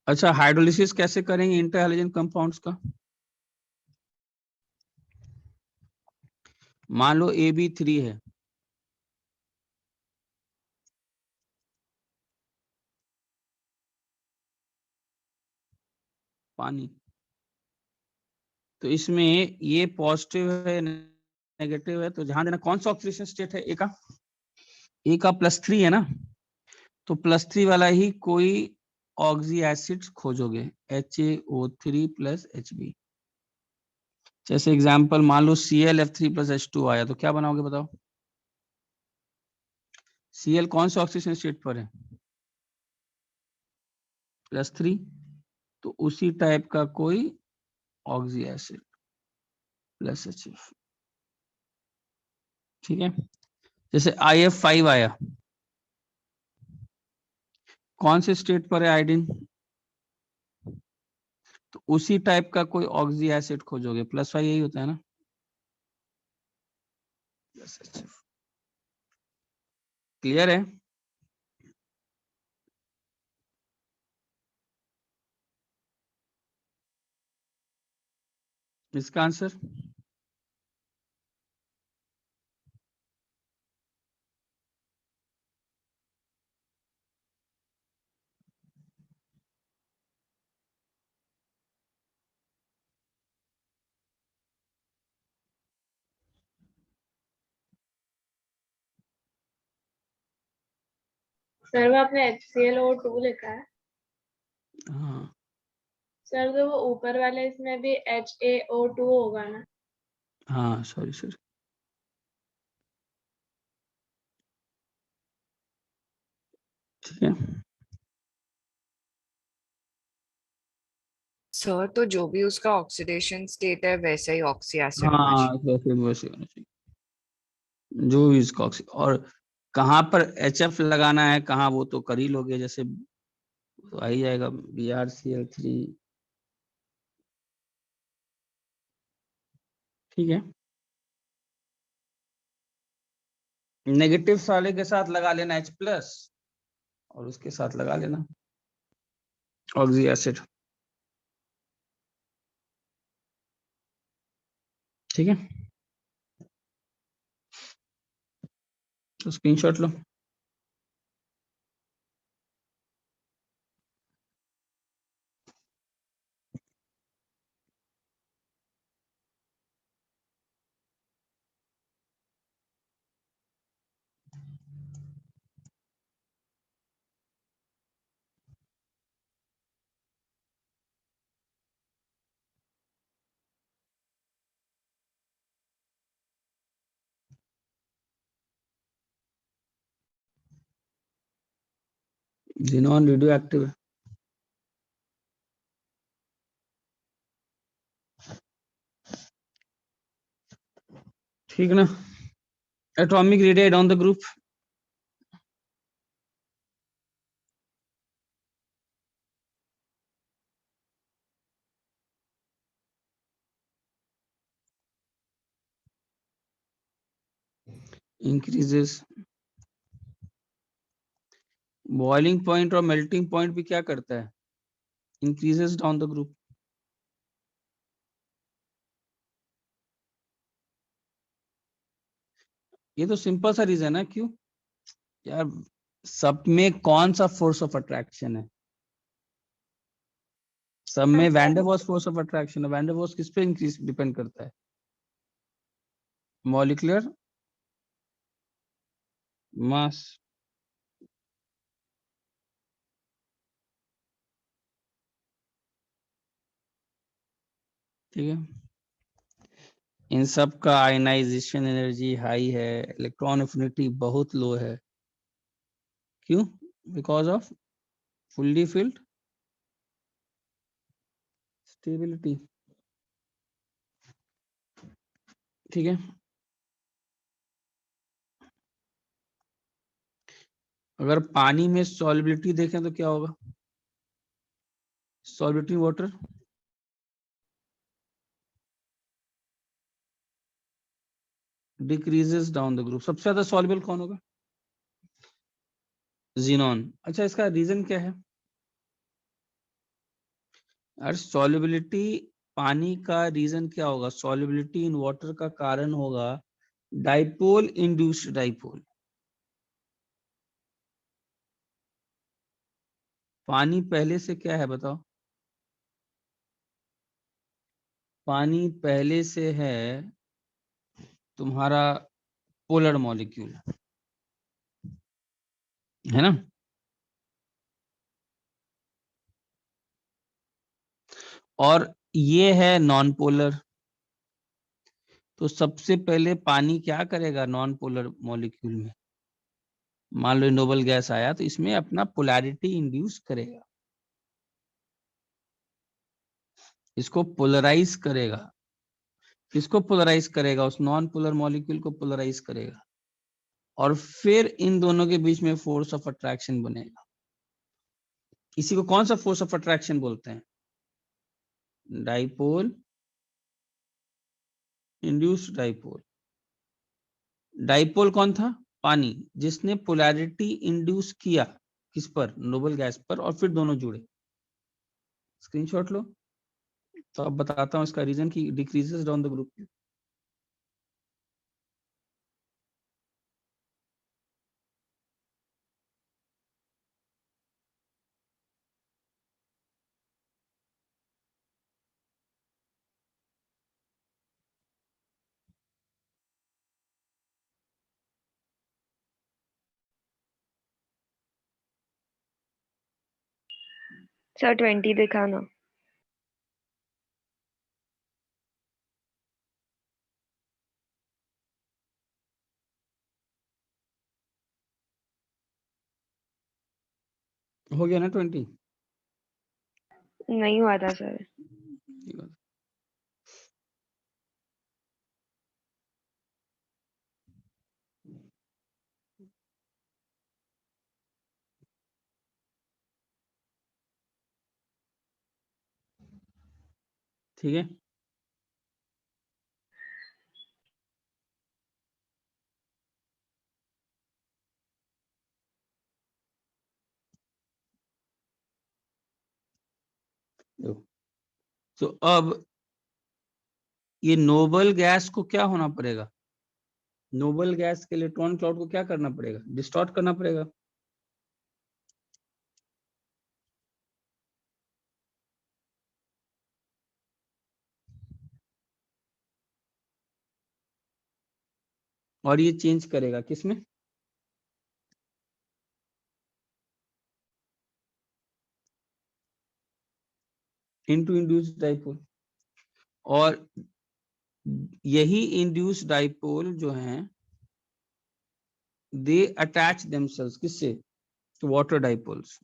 अच्छा, हाइड्रोलिसिस कैसे करेंगे इंटर हैलोजन कंपाउंड्स का? मान लो AB3 है, पानी, तो इसमें ये पॉजिटिव है नेगेटिव है, तो ध्यान देना कौन सा ऑक्सीडेशन स्टेट है? ए का +3 है ना, तो +3 वाला ही कोई ऑक्सी एसिड खोजोगे, HaO3 + Hb। जैसे एग्जांपल मान लो ClF3 + H2 आया, तो क्या बनाओगे बताओ? Cl कौन से ऑक्सीडेशन स्टेट पर है? +3, तो उसी टाइप का कोई ऑक्सी एसिड +HF। ठीक है, जैसे IF5 आया, कौन से स्टेट पर है आयोडीन? तो उसी टाइप का कोई ऑक्सी एसिड खोजोगे, +5 यही होता है ना। क्लियर है? इसका आंसर सर वो आपने HClO2 लिखा है हाँ सर, तो वो ऊपर वाले इसमें भी HaO2 होगा ना। हाँ, सॉरी सॉरी। ठीक है। सर तो जो भी उसका ऑक्सीडेशन स्टेट है वैसा ही ऑक्सी एसिड होना हाँ चाहिए। तो फिर वैसे होना चाहिए जो भी इसका और कहाँ पर HF लगाना है कहाँ, वो तो कर ही लोगे, जैसे तो आ ही जाएगा BrCl3। ठीक है, नेगेटिव वाले के साथ लगा लेना H+ और उसके साथ लगा लेना ऑक्सी एसिड। ठीक है, तो स्क्रीनशॉट लो। जिनॉन रेडियो एक्टिव है। ठीक ना। Atomic radius on the group, increases. Boiling point और मेल्टिंग पॉइंट भी क्या करता है, इंक्रीजेस डाउन द ग्रुप। ये तो सिंपल सा रीजन है। क्यों यार, सब में कौन सा फोर्स ऑफ अट्रैक्शन है? सब में van der Waals force of attraction है। वैन डर वाल्स किस पे इंक्रीज डिपेंड करता है? Molecular mass. ठीक है, इन सब का आयनाइजेशन एनर्जी हाई है, इलेक्ट्रॉन एफिनिटी बहुत लो है। क्यों? Because of fully filled stability. ठीक है, अगर पानी में सॉल्युबिलिटी देखें तो क्या होगा? Solubility water decreases down the group. सबसे ज्यादा सॉल्युबल कौन होगा? जीनॉन। अच्छा, इसका रीजन क्या है? और सॉल्युबिलिटी पानी का रीजन क्या होगा? सॉल्युबिलिटी इन वाटर का कारण होगा डाइपोल इंड्यूस्ड डाइपोल। पानी पहले से क्या है बताओ? पानी पहले से है तुम्हारा पोलर मॉलिक्यूल, है ना। और ये है नॉन पोलर। तो सबसे पहले पानी क्या करेगा नॉन पोलर मॉलिक्यूल में? मान लो नोबल गैस आया तो इसमें अपना पोलैरिटी इंड्यूस करेगा, इसको पोलराइज करेगा। किसको पोलराइज करेगा? उस नॉन पोलर मॉलिक्यूल को पोलराइज करेगा, और फिर इन दोनों के बीच में फोर्स ऑफ अट्रैक्शन बनेगा। इसी को कौन सा फोर्स ऑफ अट्रैक्शन बोलते हैं? Dipole induced dipole. डाइपोल कौन था? पानी, जिसने पोलैरिटी इंड्यूस किया किस पर? नोबल गैस पर, और फिर दोनों जुड़े। स्क्रीनशॉट लो। तो अब बताता हूं इसका रीजन कि decreases down the group. Sir 20 दिखाना। हो गया ना 20? नहीं हुआ था सर। ठीक है। तो अब ये नोबल गैस को क्या होना पड़ेगा? नोबल गैस के इलेक्ट्रॉन क्लाउड को क्या करना पड़ेगा? डिस्टॉर्ट करना पड़ेगा। और ये चेंज करेगा किसमें? Into induced dipole. और यही इंड्यूस्ड डाइपोल जो हैं दे अटैच देमसेल्व्स किससे? To water dipoles.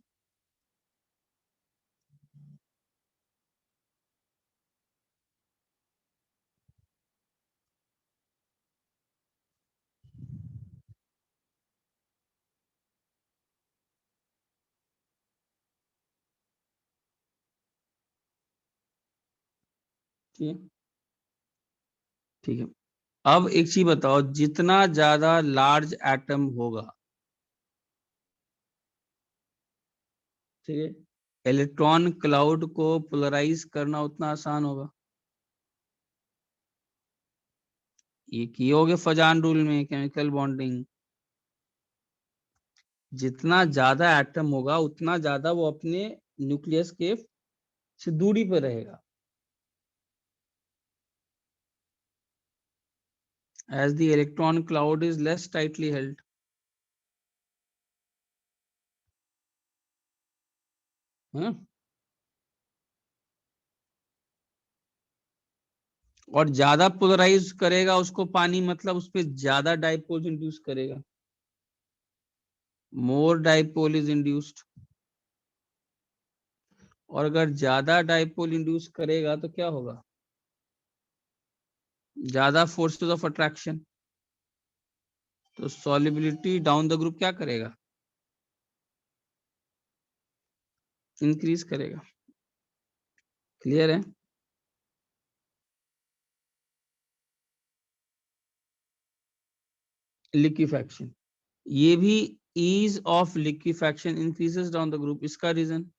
ठीक है, ठीक है। अब एक चीज बताओ, जितना ज्यादा लार्ज एटम होगा, ठीक है, इलेक्ट्रॉन क्लाउड को पोलराइज करना उतना आसान होगा। ये किए होगे फजान रूल में, केमिकल बॉन्डिंग। जितना ज्यादा एटम होगा उतना ज्यादा वो अपने न्यूक्लियस के से दूरी पर रहेगा। As the electron cloud is less tightly held. हाँ? और ज्यादा पोलराइज करेगा उसको पानी, मतलब उस पर ज्यादा डाइपोल इंड्यूस करेगा। मोर डाइपोल इज इंड्यूस्ड। और अगर ज्यादा डाइपोल इंड्यूस करेगा तो क्या होगा? ज्यादा फोर्सेस ऑफ अट्रैक्शन। तो सॉल्युबिलिटी डाउन द ग्रुप क्या करेगा? इंक्रीज करेगा। क्लियर है? लिक्विफैक्शन, ये भी ease of liquefaction increases down the group. इसका रीजन,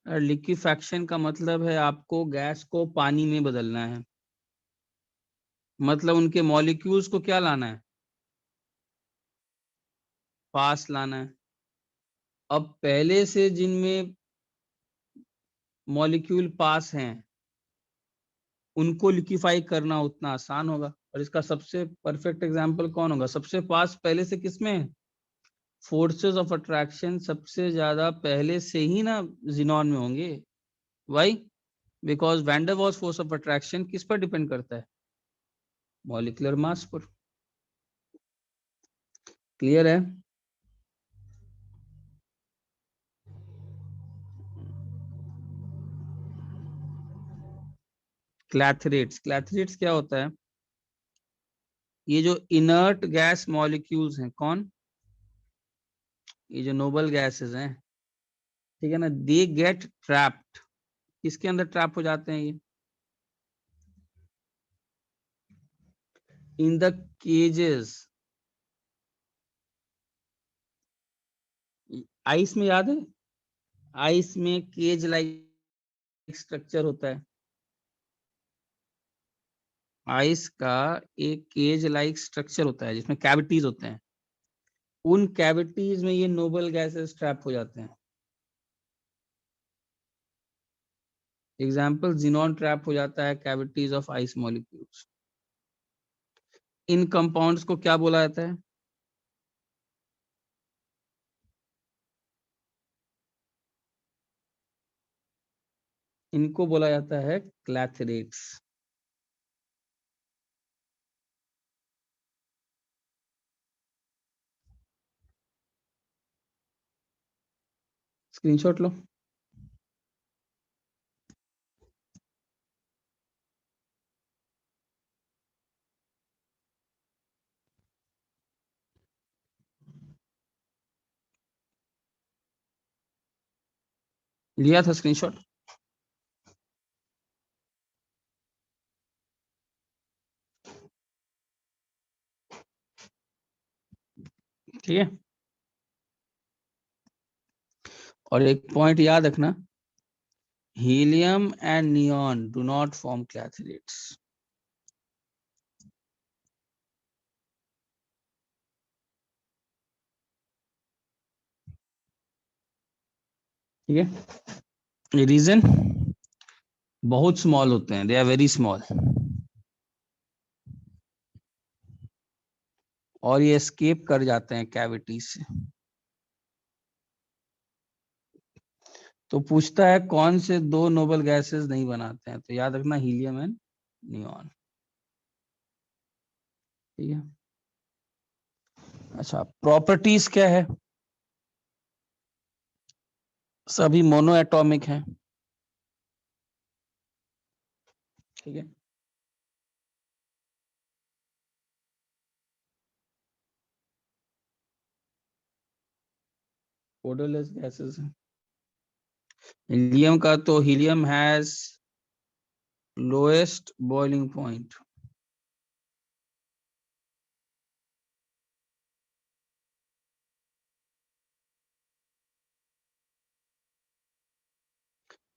लिक्विफैक्शन का मतलब है आपको गैस को पानी में बदलना है, मतलब उनके मॉलिक्यूल्स को क्या लाना है? पास लाना है। अब पहले से जिनमें मॉलिक्यूल पास हैं उनको लिक्विफाई करना उतना आसान होगा। और इसका सबसे परफेक्ट एग्जांपल कौन होगा? सबसे पास पहले से किसमें है? फोर्सेस ऑफ अट्रैक्शन सबसे ज्यादा पहले से ही ना जिनॉन में होंगे। Why? Because van der Waals force of attraction किस पर डिपेंड करता है? मॉलिक्यूलर मास पर। क्लियर है? क्लैथरेट्स, क्लैथरेट्स क्या होता है? ये जो इनर्ट गैस मॉलिक्यूल्स हैं, कौन? ये जो नोबल गैसेस हैं, ठीक है ना, दे गेट ट्रैप्ड, किसके अंदर ट्रैप हो जाते हैं ये, इन द केजेस, आइस में याद है, आइस में केज लाइक स्ट्रक्चर होता है, आइस का एक केज लाइक स्ट्रक्चर होता है जिसमें कैविटीज होते हैं, उन कैविटीज में ये नोबल गैसेस ट्रैप हो जाते हैं। एग्जाम्पल, जिनॉन ट्रैप हो जाता है cavities of ice molecules. In compounds को क्या बोला जाता है, इनको बोला जाता है क्लैथरेट्स। स्क्रीनशॉट लो। लिया था स्क्रीनशॉट? ठीक है, और एक पॉइंट याद रखना, helium and neon do not form clathrates. ठीक है, रीजन बहुत स्मॉल होते हैं, दे आर वेरी स्मॉल, और ये एस्केप कर जाते हैं कैविटीज से। तो पूछता है कौन से दो नोबल गैसेस नहीं बनाते हैं, तो याद रखना हीलियम एंड नियॉन। ठीक है, अच्छा प्रॉपर्टीज क्या है, सभी मोनो एटॉमिक हैं। ठीक है, ओडोरलेस गैसेस हैं। हीलियम का तो helium has lowest boiling point,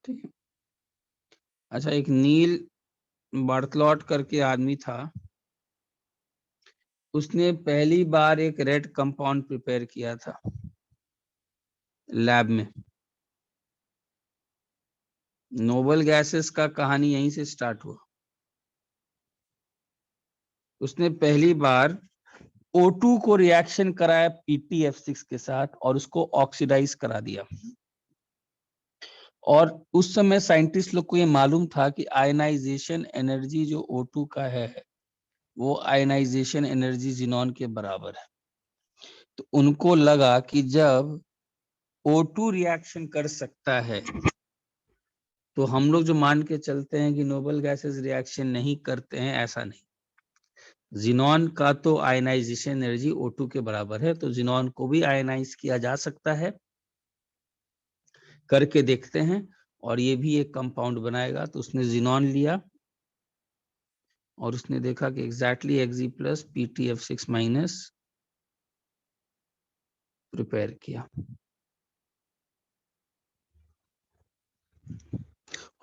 ठीक है। अच्छा, एक नील बार्टलॉट करके आदमी था, उसने पहली बार एक रेड कंपाउंड प्रिपेयर किया था लैब में। नोबल गैसेस का कहानी यहीं से स्टार्ट हुआ। उसने पहली बार O2 को रिएक्शन कराया PtF6 के साथ और उसको ऑक्सीडाइज करा दिया। और उस समय साइंटिस्ट लोग को ये मालूम था कि आयनाइजेशन एनर्जी जो O2 का है वो आयनाइजेशन एनर्जी जिनॉन के बराबर है। तो उनको लगा कि जब O2 रिएक्शन कर सकता है तो हम लोग जो मान के चलते हैं कि नोबल गैसेस रिएक्शन नहीं करते हैं, ऐसा नहीं। जिनॉन का तो आयनाइजेशन एनर्जी O2 के बराबर है, तो जिनॉन को भी आयनाइज किया जा सकता है, करके देखते हैं। और ये भी एक कंपाउंड बनाएगा। तो उसने जिनॉन लिया और उसने देखा कि exactly Xg plus PtF6 minus prepare किया,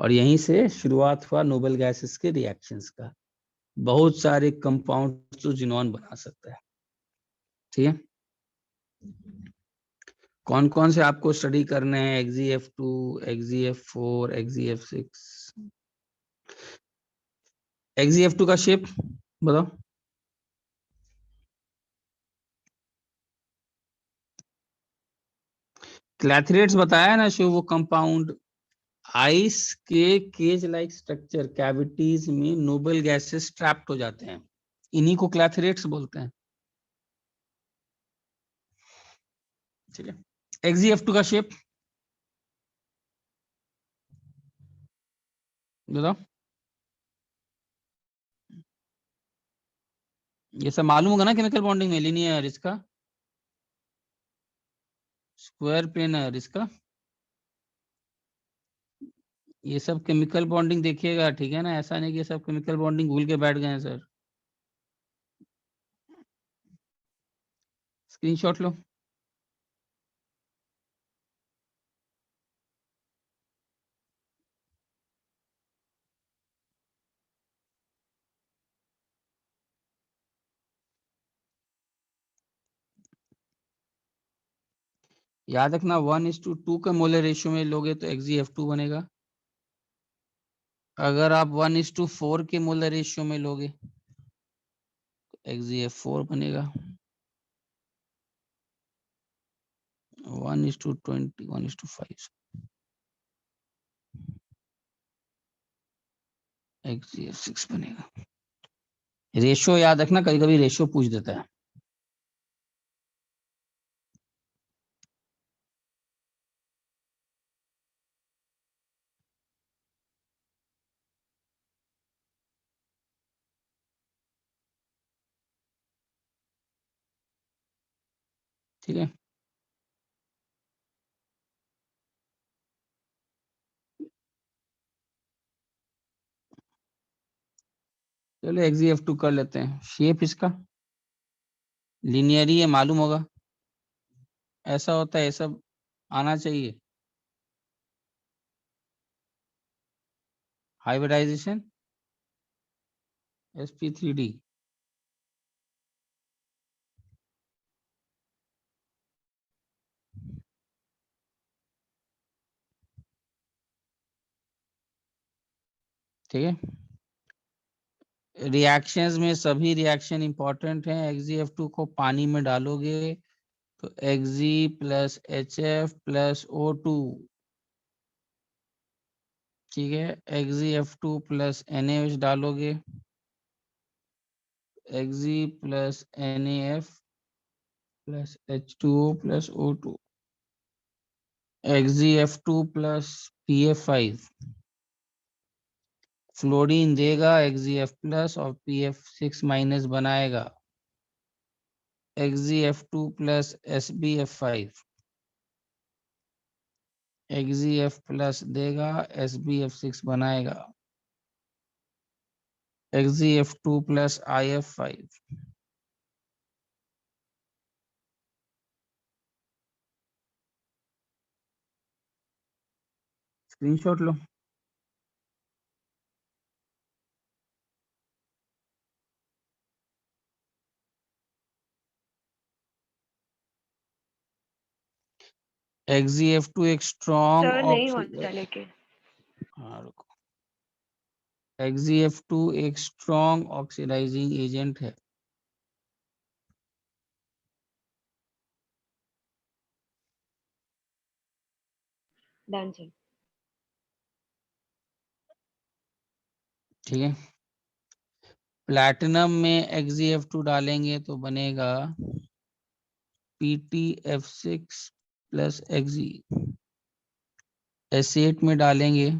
और यहीं से शुरुआत हुआ नोबल गैसेस के रिएक्शंस का। बहुत सारे कंपाउंड तो जिनॉन बना सकता है। ठीक है, कौन कौन से आपको स्टडी करने हैं, XgF2, XgF4, XgF6। XgF2 का शेप बताओ। क्लैथरेट्स बताया ना शो, वो कंपाउंड आइस के केज लाइक स्ट्रक्चर कैविटीज में नोबल गैसेस ट्रैप्ड हो जाते हैं, इन्हीं को क्लैथरेट्स बोलते हैं। ठीक है, XgF2 का शेप बताओ। ये सब मालूम होगा ना केमिकल बॉन्डिंग में, लीनियर इसका, स्क्वायर प्लेनर इसका, ये सब केमिकल बॉन्डिंग देखिएगा, ठीक है ना, ऐसा नहीं कि ये सब केमिकल बॉन्डिंग भूल के बैठ गए हैं सर। स्क्रीनशॉट लो। याद रखना 1:2 के मोलर रेशियो में लोगे तो XeF2 बनेगा। अगर आप 1:4 के मोलर रेशियो में लोगे तो XeF4 बनेगा। 1:20, 1:5 XeF6 बनेगा। रेशियो याद रखना, कभी कभी रेशियो पूछ देता है। ठीक है, चलो XeF2 कर लेते हैं। शेप इसका लीनियर ही है, मालूम होगा। ऐसा होता है, ये सब आना चाहिए। हाइब्रिडाइजेशन sp3d, ठीक है। रिएक्शंस में सभी रिएक्शन इंपॉर्टेंट हैं। XeF2 को पानी में डालोगे तो Xe plus HF plus O2, ठीक है। XeF2 प्लस NaOH डालोगे, Xe plus NaF plus H2O plus O2, XeF2 plus PF5 fluorine देगा XeF प्लस और PF6 माइनस बनाएगा। XeF2 plus SbF5 XeF plus देगा SbF6 बनाएगा। XeF2 प्लस IF5 स्क्रीनशॉट लो। XeF2 एक strong sir नहीं होता oxidise, लेकिन हाँ रुको, XeF2 एक स्ट्रॉन्ग ऑक्सीडाइजिंग एजेंट है। Done sir. ठीक है, प्लैटिनम में XeF2 डालेंगे तो बनेगा PtF6 प्लस Xe। एसिएट में डालेंगे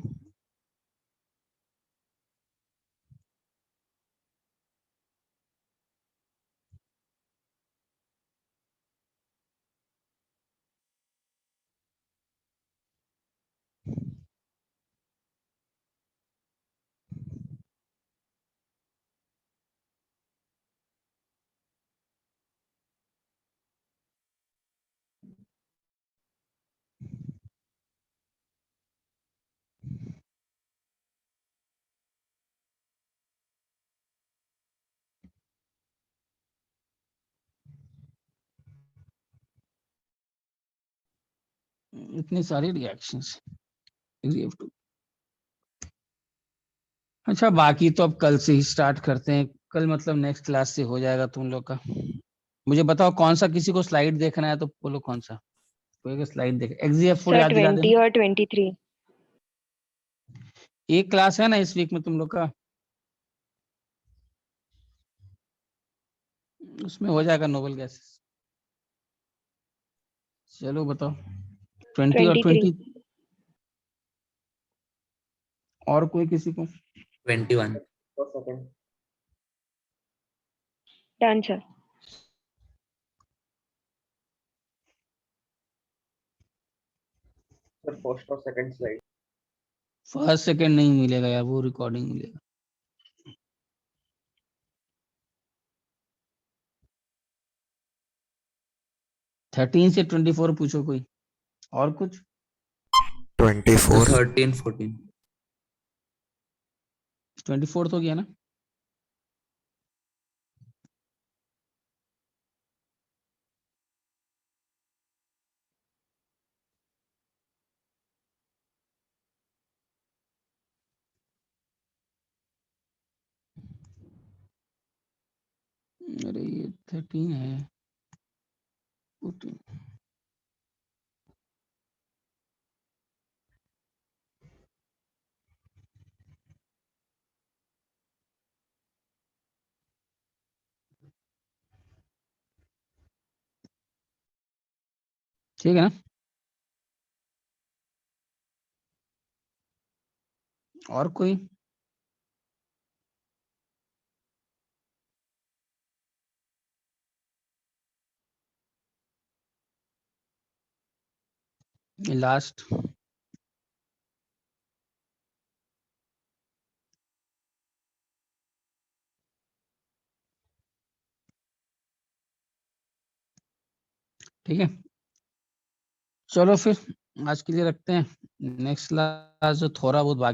इतने सारे रिएक्शंस XeF2। अच्छा, बाकी तो अब कल से ही स्टार्ट करते हैं। कल मतलब नेक्स्ट क्लास से हो जाएगा तुम लोग का। मुझे बताओ कौन सा, किसी को स्लाइड देखना है तो बोलो कौन सा, कोई का स्लाइड देख। XeF4 सर याद दिला 20 देना। और 23। एक क्लास है ना इस वीक में तुम लोग का, उसमें हो जाएगा नोबल गैसेस। चलो बताओ 20 और 23 20 और कोई किसी को। 21. Done sir. Sir, first or second slide. First second नहीं मिलेगा यार, वो रिकॉर्डिंग मिलेगा। थर्टीन से 24 पूछो कोई और कुछ। 24 13 14 24 हो गया ना। अरे ये 13 है 14। ठीक है ना। और कोई। लास्ट। ठीक है, चलो फिर आज के लिए रखते हैं। नेक्स्ट क्लास जो थोड़ा बहुत बाकी